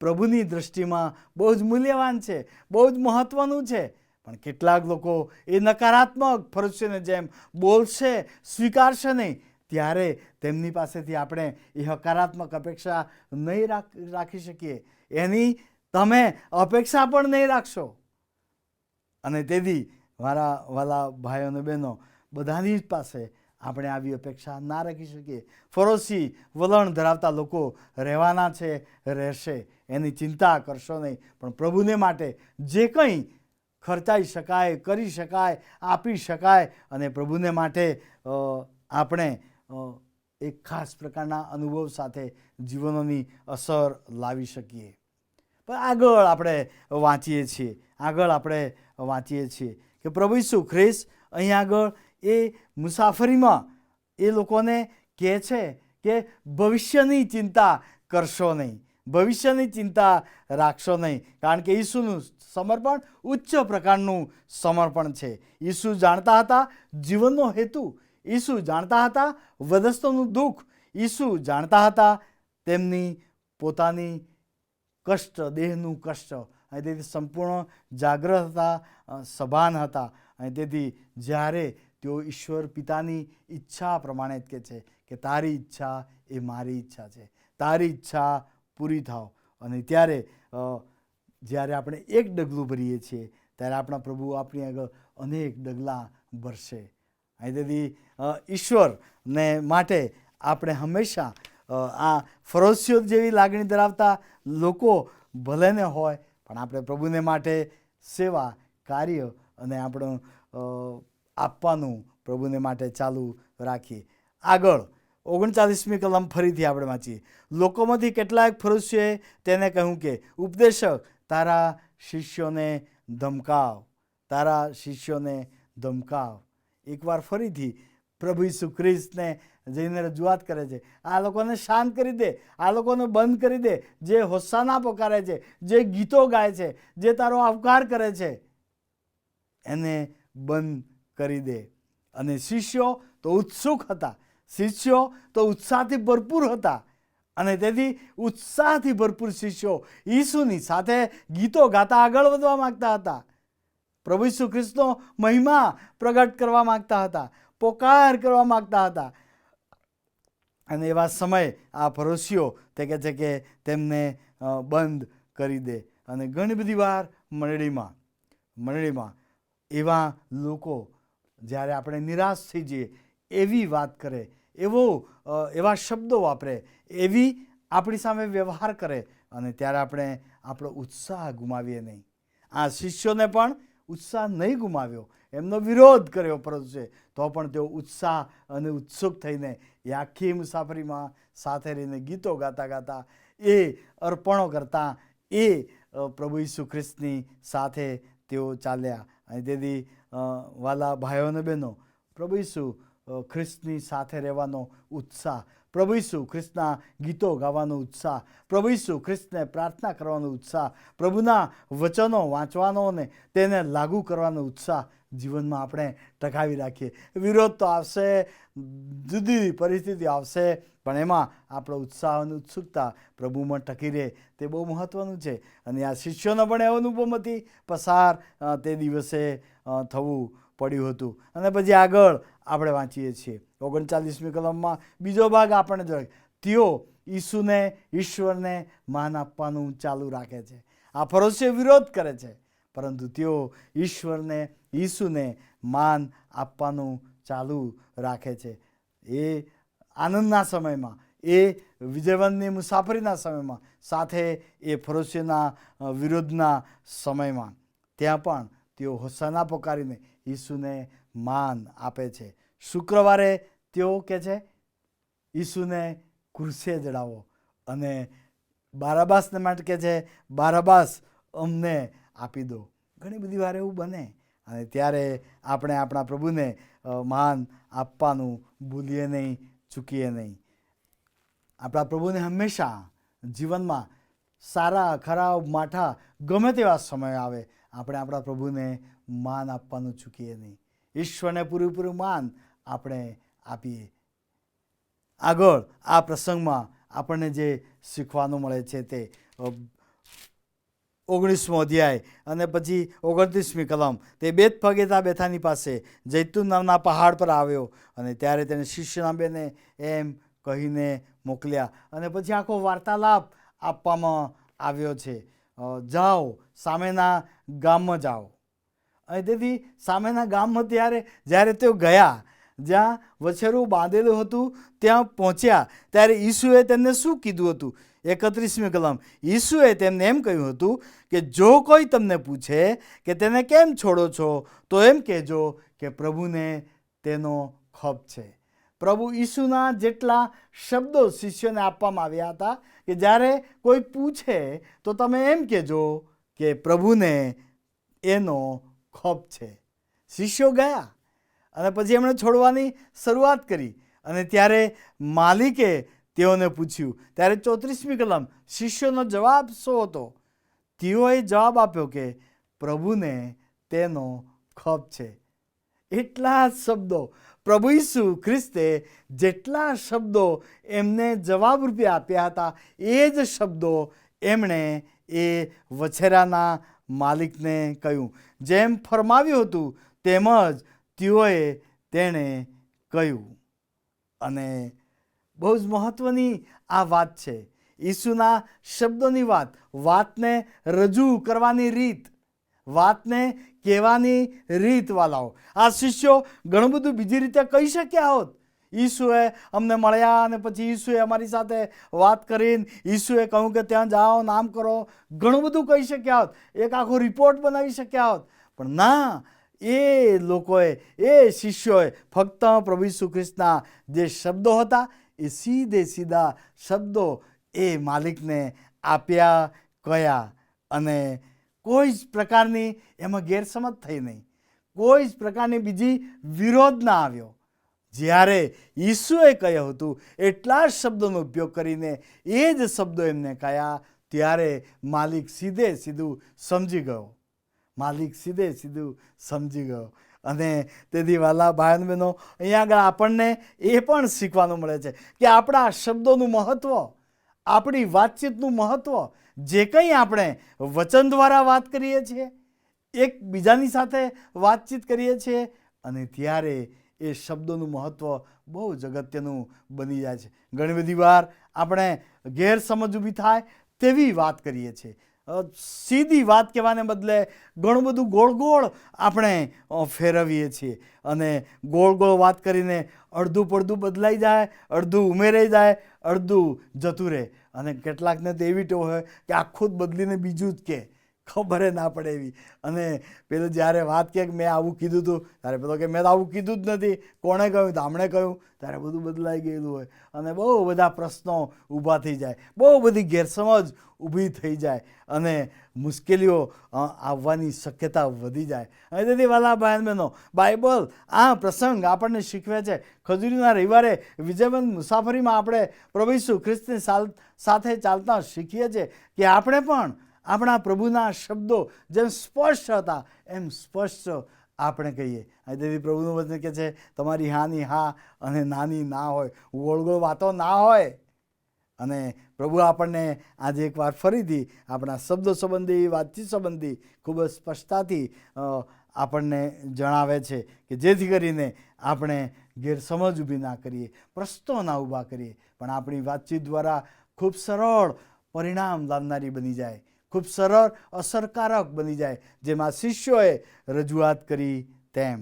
પ્રભુની દૃષ્ટિમાં બહુ જ મૂલ્યવાન છે, બહુ જ મહત્ત્વનું છે. પણ કેટલાક લોકો એ નકારાત્મક ફરોશીઓની જેમ બોલશે, સ્વીકારશે નહીં, ત્યારે તેમની પાસેથી આપણે એ હકારાત્મક અપેક્ષા નહીં રાખી શકીએ. એની તમે અપેક્ષા પણ નહીં રાખશો. અને તેથી મારા વાલા ભાઈઓ અને બહેનો, બધાની જ પાસે આપણે આવી અપેક્ષા ના રાખી શકીએ. ફરોશી વલણ ધરાવતા લોકો રહેવાના છે, રહેશે, એની ચિંતા કરશો નહીં. પણ પ્રભુને માટે જે કંઈ ખર્ચાઈ શકાય, કરી શકાય, આપી શકાય, અને પ્રભુને માટે આપણે એક ખાસ પ્રકારના અનુભવ સાથે જીવનોની અસર લાવી શકીએ. પણ આગળ આપણે વાંચીએ છીએ કે પ્રભુ ઈસુ ખ્રિસ્ત અહીં આગળ એ મુસાફરીમાં એ લોકોને કહે છે કે ભવિષ્યની ચિંતા કરશો નહીં, ભવિષ્યની ચિંતા રાખશો નહીં, કારણ કે ઈસુનું સમર્પણ ઉચ્ચ પ્રકારનું સમર્પણ છે. ઈસુ જાણતા હતા જીવનનો હેતુ, ઈસુ જાણતા હતા વધસ્તોનું દુઃખ, ઈસુ જાણતા હતા તેમની પોતાની કષ્ટ, દેહનું કષ્ટ, અને તેથી સંપૂર્ણ જાગ્રત હતા, સભાન હતા. અને તેથી જ્યારે તેઓ ઈશ્વર પિતાની ઈચ્છા પ્રમાણે જ કહે છે કે તારી ઈચ્છા એ મારી ઈચ્છા છે, તારી ઈચ્છા પૂરી થાવ. અને ત્યારે જ્યારે આપણે એક ડગલું ભરીએ છીએ ત્યારે આપણા પ્રભુ આપણી આગળ અનેક ડગલાં ભરશે. અને તેથી ઈશ્વરને માટે આપણે હંમેશા આ ફરોશીઓ જેવી લાગણી ધરાવતા લોકો ભલે ન હોય, પણ આપણે પ્રભુને માટે સેવા કાર્ય અને આપણું આપવાનું પ્રભુને માટે ચાલુ રાખીએ. આગળ 39મી કલમ ફરીથી આપણે વાંચીએ. લોકોમાંથી કેટલાક ફરોશીઓએ તેને કહ્યું કે ઉપદેશક, તારા શિષ્યોને ધમકાવ, તારા શિષ્યોને ધમકાવ. એકવાર ફરીથી પ્રભુ ઈસુ ખ્રિસ્તને જઈને રજૂઆત કરે છે, આ લોકોને શાંત કરી દે, આ લોકોને બંધ કરી દે, જે હોસાના પોકારે છે, જે ગીતો ગાય છે, જે તારો આવકાર કરે છે, એને બંધ કરી દે. અને શિષ્યો તો ઉત્સુક હતા, શિષ્યો તો ઉત્સાહથી ભરપૂર હતા. અને તેથી ઉત્સાહથી ભરપૂર શિષ્યો ઈસુની સાથે ગીતો ગાતા આગળ વધવા માંગતા હતા, પ્રભુ ઈસુ ખ્રિસ્તનો મહિમા પ્રગટ કરવા માંગતા હતા, પોકાર કરવા માંગતા હતા. અને એવા સમયે આ ફરોશીઓ તે કહે છે કે તેમને બંધ કરી દે. અને ઘણી બધી વાર મંડળીમાં એવા લોકો જ્યારે આપણે નિરાશ થઈ જઈએ એવી વાત કરે, એવા શબ્દો વાપરે, એવી આપણી સામે વ્યવહાર કરે, અને ત્યારે આપણે આપણો ઉત્સાહ ગુમાવીએ નહીં. આ શિષ્યોને પણ ઉત્સાહ નહીં ગુમાવ્યો, એમનો વિરોધ કર્યો પરંતુ તો પણ તેઓ ઉત્સાહ અને ઉત્સુક થઈને એ આખી મુસાફરીમાં સાથે રહીને ગીતો ગાતા ગાતા, એ અર્પણો કરતા, એ પ્રભુ ઈસુ ખ્રિસ્તની સાથે તેઓ ચાલ્યા. અને તેથી વાલા ભાઈઓ અને બહેનો, પ્રભુ ઈસુ ખ્રિસ્તની સાથે રહેવાનો ઉત્સાહ, પ્રભુ ઈસુ ખ્રિસ્તના ગીતો ગાવાનો ઉત્સાહ, પ્રભુ ઈસુ ખ્રિસ્તને પ્રાર્થના કરવાનો ઉત્સાહ, પ્રભુના વચનો વાંચવાનો અને તેને લાગુ કરવાનો ઉત્સાહ જીવનમાં આપણે ટકાવી રાખીએ. વિરોધ તો આવશે, જુદી પરિસ્થિતિ આવશે, પણ એમાં આપણો ઉત્સાહ અને ઉત્સુકતા પ્રભુમાં ટકી રહે તે બહુ મહત્ત્વનું છે. અને આ શિષ્યોનો પણ એવો અનુભવમાંથી પસાર તે દિવસે થવું પડ્યું હતું. અને પછી આગળ આપણે વાંચીએ છીએ 39મી કલમમાં બીજો ભાગ આપણને જોઈએ, તેઓ ઈસુને, ઈશ્વરને માન આપવાનું ચાલુ રાખે છે. આ ફરોશીઓ વિરોધ કરે છે, પરંતુ તેઓ ઈશ્વરને, ઈસુને માન આપવાનું ચાલુ રાખે છે. એ આનંદના સમયમાં, એ વિજયવંતની મુસાફરીના સમયમાં, સાથે એ ફરોશીઓના વિરોધના સમયમાં, ત્યાં પણ તેઓ હોસાના પોકારીને ઈસુને માન આપે છે. શુક્રવારે તેઓ કહે છે ઈસુને ક્રુસે ચડાવો, અને બારાબાસને માટે કહે છે બારાબાસ અમને આપી દો. ઘણી બધી વાર એવું બને, અને ત્યારે આપણે આપણા પ્રભુને માન આપવાનું ભૂલીએ નહીં, ચૂકીએ નહીં. આપણા પ્રભુને હંમેશા જીવનમાં સારા, ખરાબ, માઠા ગમે તેવા સમય આવે, આપણે આપણા પ્રભુને માન આપવાનું ચૂકીએ નહીં. ઈશ્વરને પૂરેપૂરું માન આપણે આપીએ. આગળ આ પ્રસંગમાં આપણને જે શીખવાનું મળે છે તે 19મો અધ્યાય અને પછી 29મી કલમ. તે બેથફગેતા બેથાની પાસે જૈતુન નામના પહાડ પર આવ્યો, અને ત્યારે તેને શિષ્યના બેને એમ કહીને મોકલ્યા. અને પછી આખો વાર્તાલાપ આપવામાં આવ્યો છે, જાઓ સામેના ગામમાં જાઓ. અને તેથી સામેના ગામમાં જ્યારે તેઓ ગયા, જ્યાં વછેરું બાંધેલું હતું ત્યાં પહોંચ્યા, ત્યારે ઈસુએ તેમને શું કીધું હતું? 31મી કલમ. ઈસુએ તેમને એમ કહ્યું હતું કે જો કોઈ તમને પૂછે કે તેને કેમ છોડો છો, તો એમ કહેજો કે પ્રભુને તેનો ખપ છે. પ્રભુ ઈસુના જેટલા શબ્દો શિષ્યોને આપવામાં આવ્યા હતા કે જ્યારે કોઈ પૂછે તો તમે એમ કહેજો કે પ્રભુને એનો ખપ છે. શિષ્યો ગયા અને પછી એમણે છોડવાની શરૂઆત કરી, અને ત્યારે માલિકે તેઓને પૂછ્યું. ત્યારે 34મી કલમ, શિષ્યોનો જવાબ શું હતો? તેઓએ જવાબ આપ્યો કે પ્રભુને તેનો ખપ છે. એટલા જ શબ્દો પ્રભુ ઈસુ ખ્રિસ્તે જેટલા શબ્દો એમને જવાબ રૂપે આપ્યા હતા, એ જ શબ્દો એમણે એ વછેરાના માલિકને કહ્યું. જેમ ફરમાવ્યું હતું તેમ જ તેઓએ તેણે કહ્યું. અને બહુ જ મહત્વની આ વાત છે. ઈસુના શબ્દોની વાતને રજૂ કરવાની રીત, વાતને કહેવાની રીત વાલાઓ. આ શિષ્યો ઘણું બધું બીજી રીતે કહી શક્યા હોત. ઈસુએ અમને મળ્યા અને પછી ઈસુએ અમારી સાથે વાત કરીને ઈસુએ કહ્યું કે ત્યાં જાઓ, નામ કરો, ઘણું બધું કહી શક્યા હોત, એક આખો રિપોર્ટ બનાવી શક્યા હોત. પણ ના, એ લોકોએ, એ શિષ્યોએ ફક્ત પ્રભુ ઈસુ ખ્રિસ્તના જે શબ્દો હતા એ સીધા શબ્દો એ માલિકને આપ્યા, કયા. અને કોઈ જ પ્રકારની એમાં ગેરસમજ થઈ નહીં, કોઈ જ પ્રકારની બીજી વિરોધ ના આવ્યો. જ્યારે ઈસુએ કહ્યું હતું એટલા જ શબ્દોનો ઉપયોગ કરીને એ જ શબ્દો એમને કહ્યા, ત્યારે માલિક સીધું સમજી ગયો. માલિક સીધું સમજી ગયો. અને તેથી વાલા ભાઈ બહેનો, અહીંયા આગળ આપણને એ પણ શીખવાનું મળે છે કે આપણા શબ્દોનું મહત્ત્વ, આપણી વાતચીતનું મહત્ત્વ, જે કંઈ આપણે વચન દ્વારા વાત કરીએ છીએ, એકબીજાની સાથે વાતચીત કરીએ છીએ, અને ત્યારે એ શબ્દોનું મહત્ત્વ બહુ જ અગત્યનું બની જાય છે. ઘણી બધી વાર આપણે ગેરસમજ ઊભી થાય તેવી વાત કરીએ છીએ. સીધી વાત કહેવાને બદલે ઘણું બધું ગોળ આપણે ફેરવીએ છીએ, અને ગોળ વાત કરીને અડધું પડધું બદલાઈ જાય, અડધું ઉમેરાઈ જાય, અડધું જતું રહે. અને કેટલાકને તો એવી ટેવ હોય કે આખું જ બદલીને બીજું જ કહે, ખબર ના પડે એવી. અને પેલું જ્યારે વાત કહે કે મેં આવું કીધું હતું, ત્યારે પેલો કે મેં તો આવું કીધું જ નથી, કોણે કહ્યું? તો આમણે કહ્યું. ત્યારે બધું બદલાઈ ગયેલું હોય અને બહુ બધા પ્રશ્નો ઊભા થઈ જાય, બહુ બધી ગેરસમજ ઊભી થઈ જાય અને મુશ્કેલીઓ આવવાની શક્યતા વધી જાય. અને તેથી વાલા ભાઈ બહેનો, બાઇબલ આ પ્રસંગ આપણને શીખવે છે. ખજૂરીના રવિવારે વિજયબંધ મુસાફરીમાં આપણે પ્રભુ ઈસુ ખ્રિસ્તની સાથે ચાલતા શીખીએ છીએ કે આપણે પણ આપણા પ્રભુના શબ્દો જેમ સ્પષ્ટ હતા એમ સ્પષ્ટ આપણે કહીએ. તેથી પ્રભુનું વચન કહે છે તમારી હાની હા અને નાની ના હોય, ગોળ વાતો ના હોય. અને પ્રભુ આપણને આજે એકવાર ફરીથી આપણા શબ્દો સંબંધી, વાતચીત સંબંધી ખૂબ જ સ્પષ્ટતાથી આપણને જણાવે છે કે જેથી કરીને આપણે ગેરસમજ ઊભી ના કરીએ, પ્રશ્નો ના ઊભા કરીએ, પણ આપણી વાતચીત દ્વારા ખૂબ સરળ પરિણામ લાવનારી બની જાય, ખૂબ સરળ અસરકારક બની જાય, જેમાં શિષ્યોએ રજૂઆત કરી તેમ.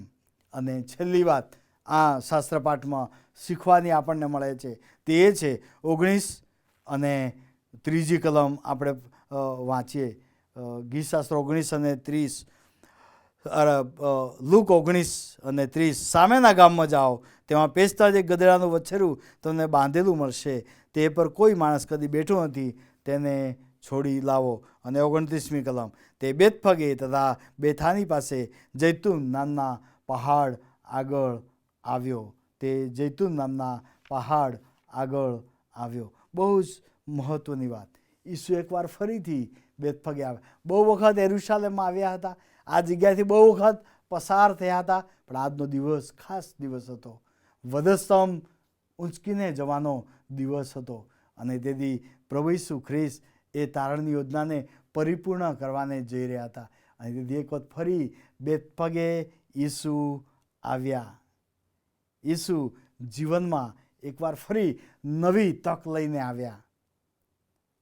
અને છેલ્લી વાત આ શાસ્ત્રપાઠમાં શીખવાની આપણને મળે છે તે એ છે 19 અને 3જી કલમ આપણે વાંચીએ. ગીતશાસ્ત્ર 19 અને 30, લુક 19 અને 30. સામેના ગામમાં જાઓ, તેમાં પેસતા જે ગધેડાનું વછેરું તમને બાંધેલું મળશે, તે પર કોઈ માણસ કદી બેઠો નથી, તેને છોડી લાવો. અને 29મી કલમ, તે બેતફગે તથા બેથાની પાસે જૈતુન નામના પહાડ આગળ આવ્યો. તે જૈતુન નામના પહાડ આગળ આવ્યો. બહુ જ મહત્ત્વની વાત. ઈસુ એકવાર ફરીથી બેતફગે આવ્યા. બહુ વખત યરુશલેમમાં આવ્યા હતા, આ જગ્યાએથી બહુ વખત પસાર થયા હતા, પણ આજનો દિવસ ખાસ દિવસ હતો. વધસ્તંભ ઊંચકીને જવાનો દિવસ હતો. અને તેથી પ્રભુ ઈસુ ખ્રિસ્ત એ તારણની યોજનાને પરિપૂર્ણ કરવાને જઈ રહ્યા હતા. અને તેથી એક વખત ફરી બેતફગે ઈસુ આવ્યા. ઈસુ જીવનમાં એકવાર ફરી નવી તક લઈને આવ્યા.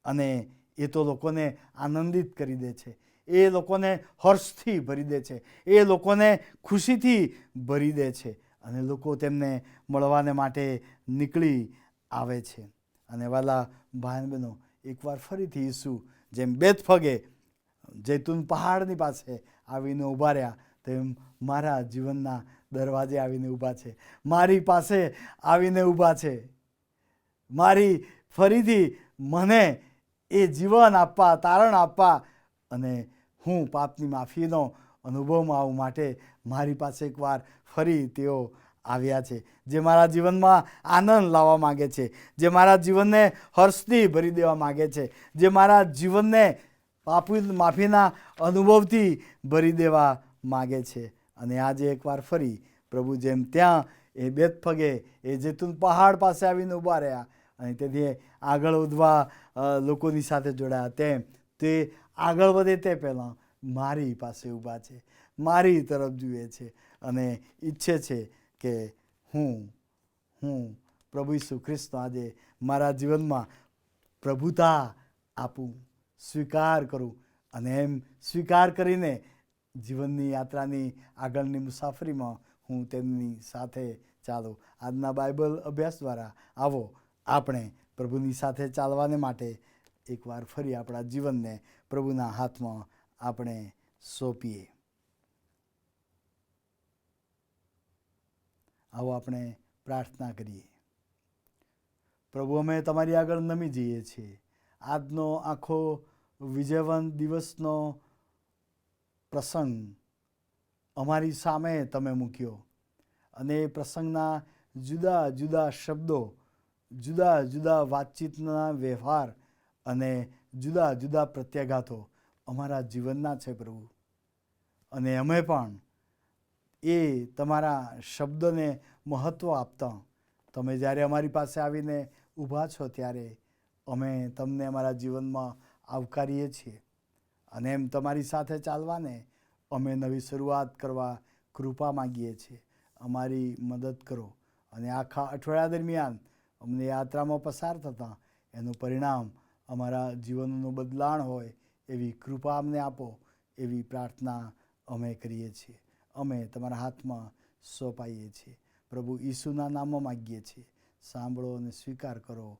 અને એ તો લોકોને આનંદિત કરી દે છે, એ લોકોને હર્ષથી ભરી દે છે, એ લોકોને ખુશીથી ભરી દે છે, અને લોકો તેમને મળવાને માટે નીકળી આવે છે. અને વાલા ભાઈ બહેનો, એકવાર ફરીથી ઈસુ જેમ બેતફગે જૈતુન પહાડની પાસે આવીને ઊભા રહ્યા, તેમ મારા જીવનના દરવાજે આવીને ઊભા છે, મારી પાસે આવીને ઊભા છે. મારી ફરીથી મને એ જીવન આપવા, તારણ આપવા, અને હું પાપની માફીનો અનુભવમાં આવું માટે મારી પાસે એકવાર ફરી તેઓ આવ્યા છે, જે મારા જીવનમાં આનંદ લાવવા માગે છે, જે મારા જીવનને હર્ષથી ભરી દેવા માગે છે, જે મારા જીવનને માફીના અનુભવથી ભરી દેવા માગે છે. અને આજે એકવાર ફરી પ્રભુ જેમ ત્યાં એ બેતફગે એ જેતુન પહાડ પાસે આવીને ઊભા રહ્યા અને તેથી આગળ વધવા લોકોની સાથે જોડાયા, તેમ તે આગળ વધે તે પહેલાં મારી પાસે ઊભા છે, મારી તરફ જુએ છે અને ઈચ્છે છે કે હું પ્રભુ ઈસુ ખ્રિસ્તનો આજે મારા જીવનમાં પ્રભુતા આપું, સ્વીકાર કરું અને એમ સ્વીકાર કરીને જીવનની યાત્રાની આગળની મુસાફરીમાં હું તેમની સાથે ચાલું. આજના બાઇબલ અભ્યાસ દ્વારા આવો આપણે પ્રભુની સાથે ચાલવાને માટે એકવાર ફરી આપણા જીવનને પ્રભુના હાથમાં આપણે સોંપીએ. આવો આપણે પ્રાર્થના કરીએ. પ્રભુ, અમે તમારી આગળ નમી જઈએ છીએ. આજનો આખો વિજયવંત દિવસનો પ્રસંગ અમારી સામે તમે મૂક્યો અને એ પ્રસંગના જુદા જુદા શબ્દો, જુદા જુદા વાતચીતના વ્યવહાર અને જુદા જુદા પ્રત્યાઘાતો અમારા જીવનના છે પ્રભુ. અને અમે પણ એ તમારા શબ્દોને મહત્ત્વ આપતા તમે જ્યારે અમારી પાસે આવીને ઊભા છો ત્યારે અમે તમને અમારા જીવનમાં આવકારીએ છીએ અને એમ તમારી સાથે ચાલવાને અમે નવી શરૂઆત કરવા કૃપા માગીએ છીએ. અમારી મદદ કરો અને આખા અઠવાડિયા દરમિયાન અમને યાત્રામાં પસાર થતાં એનું પરિણામ અમારા જીવનનું બદલાણ હોય એવી કૃપા અમને આપો, એવી પ્રાર્થના અમે કરીએ છીએ. અમે તમારા હાથમાં સોંપાઈએ છીએ. પ્રભુ ઈસુના નામમાં માગીએ છીએ. સાંભળો અને સ્વીકાર કરો.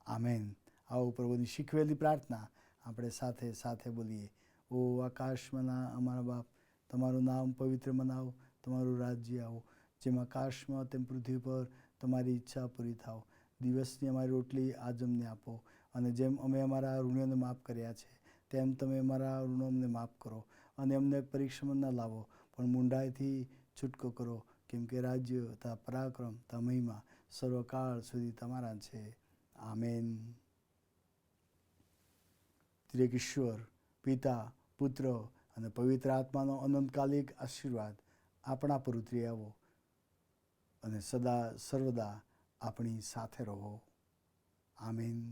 આમેન. આવો પ્રભુની શીખવેલી પ્રાર્થના આપણે સાથે સાથે બોલીએ. ઓ આકાશમાંના અમારા બાપ, તમારું નામ પવિત્ર મનાવો, તમારું રાજ્ય આવો, જેમ આકાશમાં તેમ પૃથ્વી પર તમારી ઈચ્છા પૂરી થાવ. દિવસની અમારી રોટલી આજ અમને આપો અને જેમ અમે અમારા ઋણીઓને માફ કર્યા છે તેમ તમે અમારા ઋણો અમને માફ કરો અને અમને પરીક્ષામાં ન લાવો પણ મૂંઢાઈથી છૂટકો કરો, કેમ કે રાજ્ય તથા પરાક્રમ તથા મહિમા સર્વકાળ સુધી તમારા છે. આમેન. ત્રિએક ઈશ્વર પિતા, પુત્ર અને પવિત્ર આત્માનો અનંતકાલિક આશીર્વાદ આપણા પર ઉતરી આવો અને સદા સર્વદા આપણી સાથે રહો. આમીન.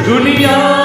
Hallelujah.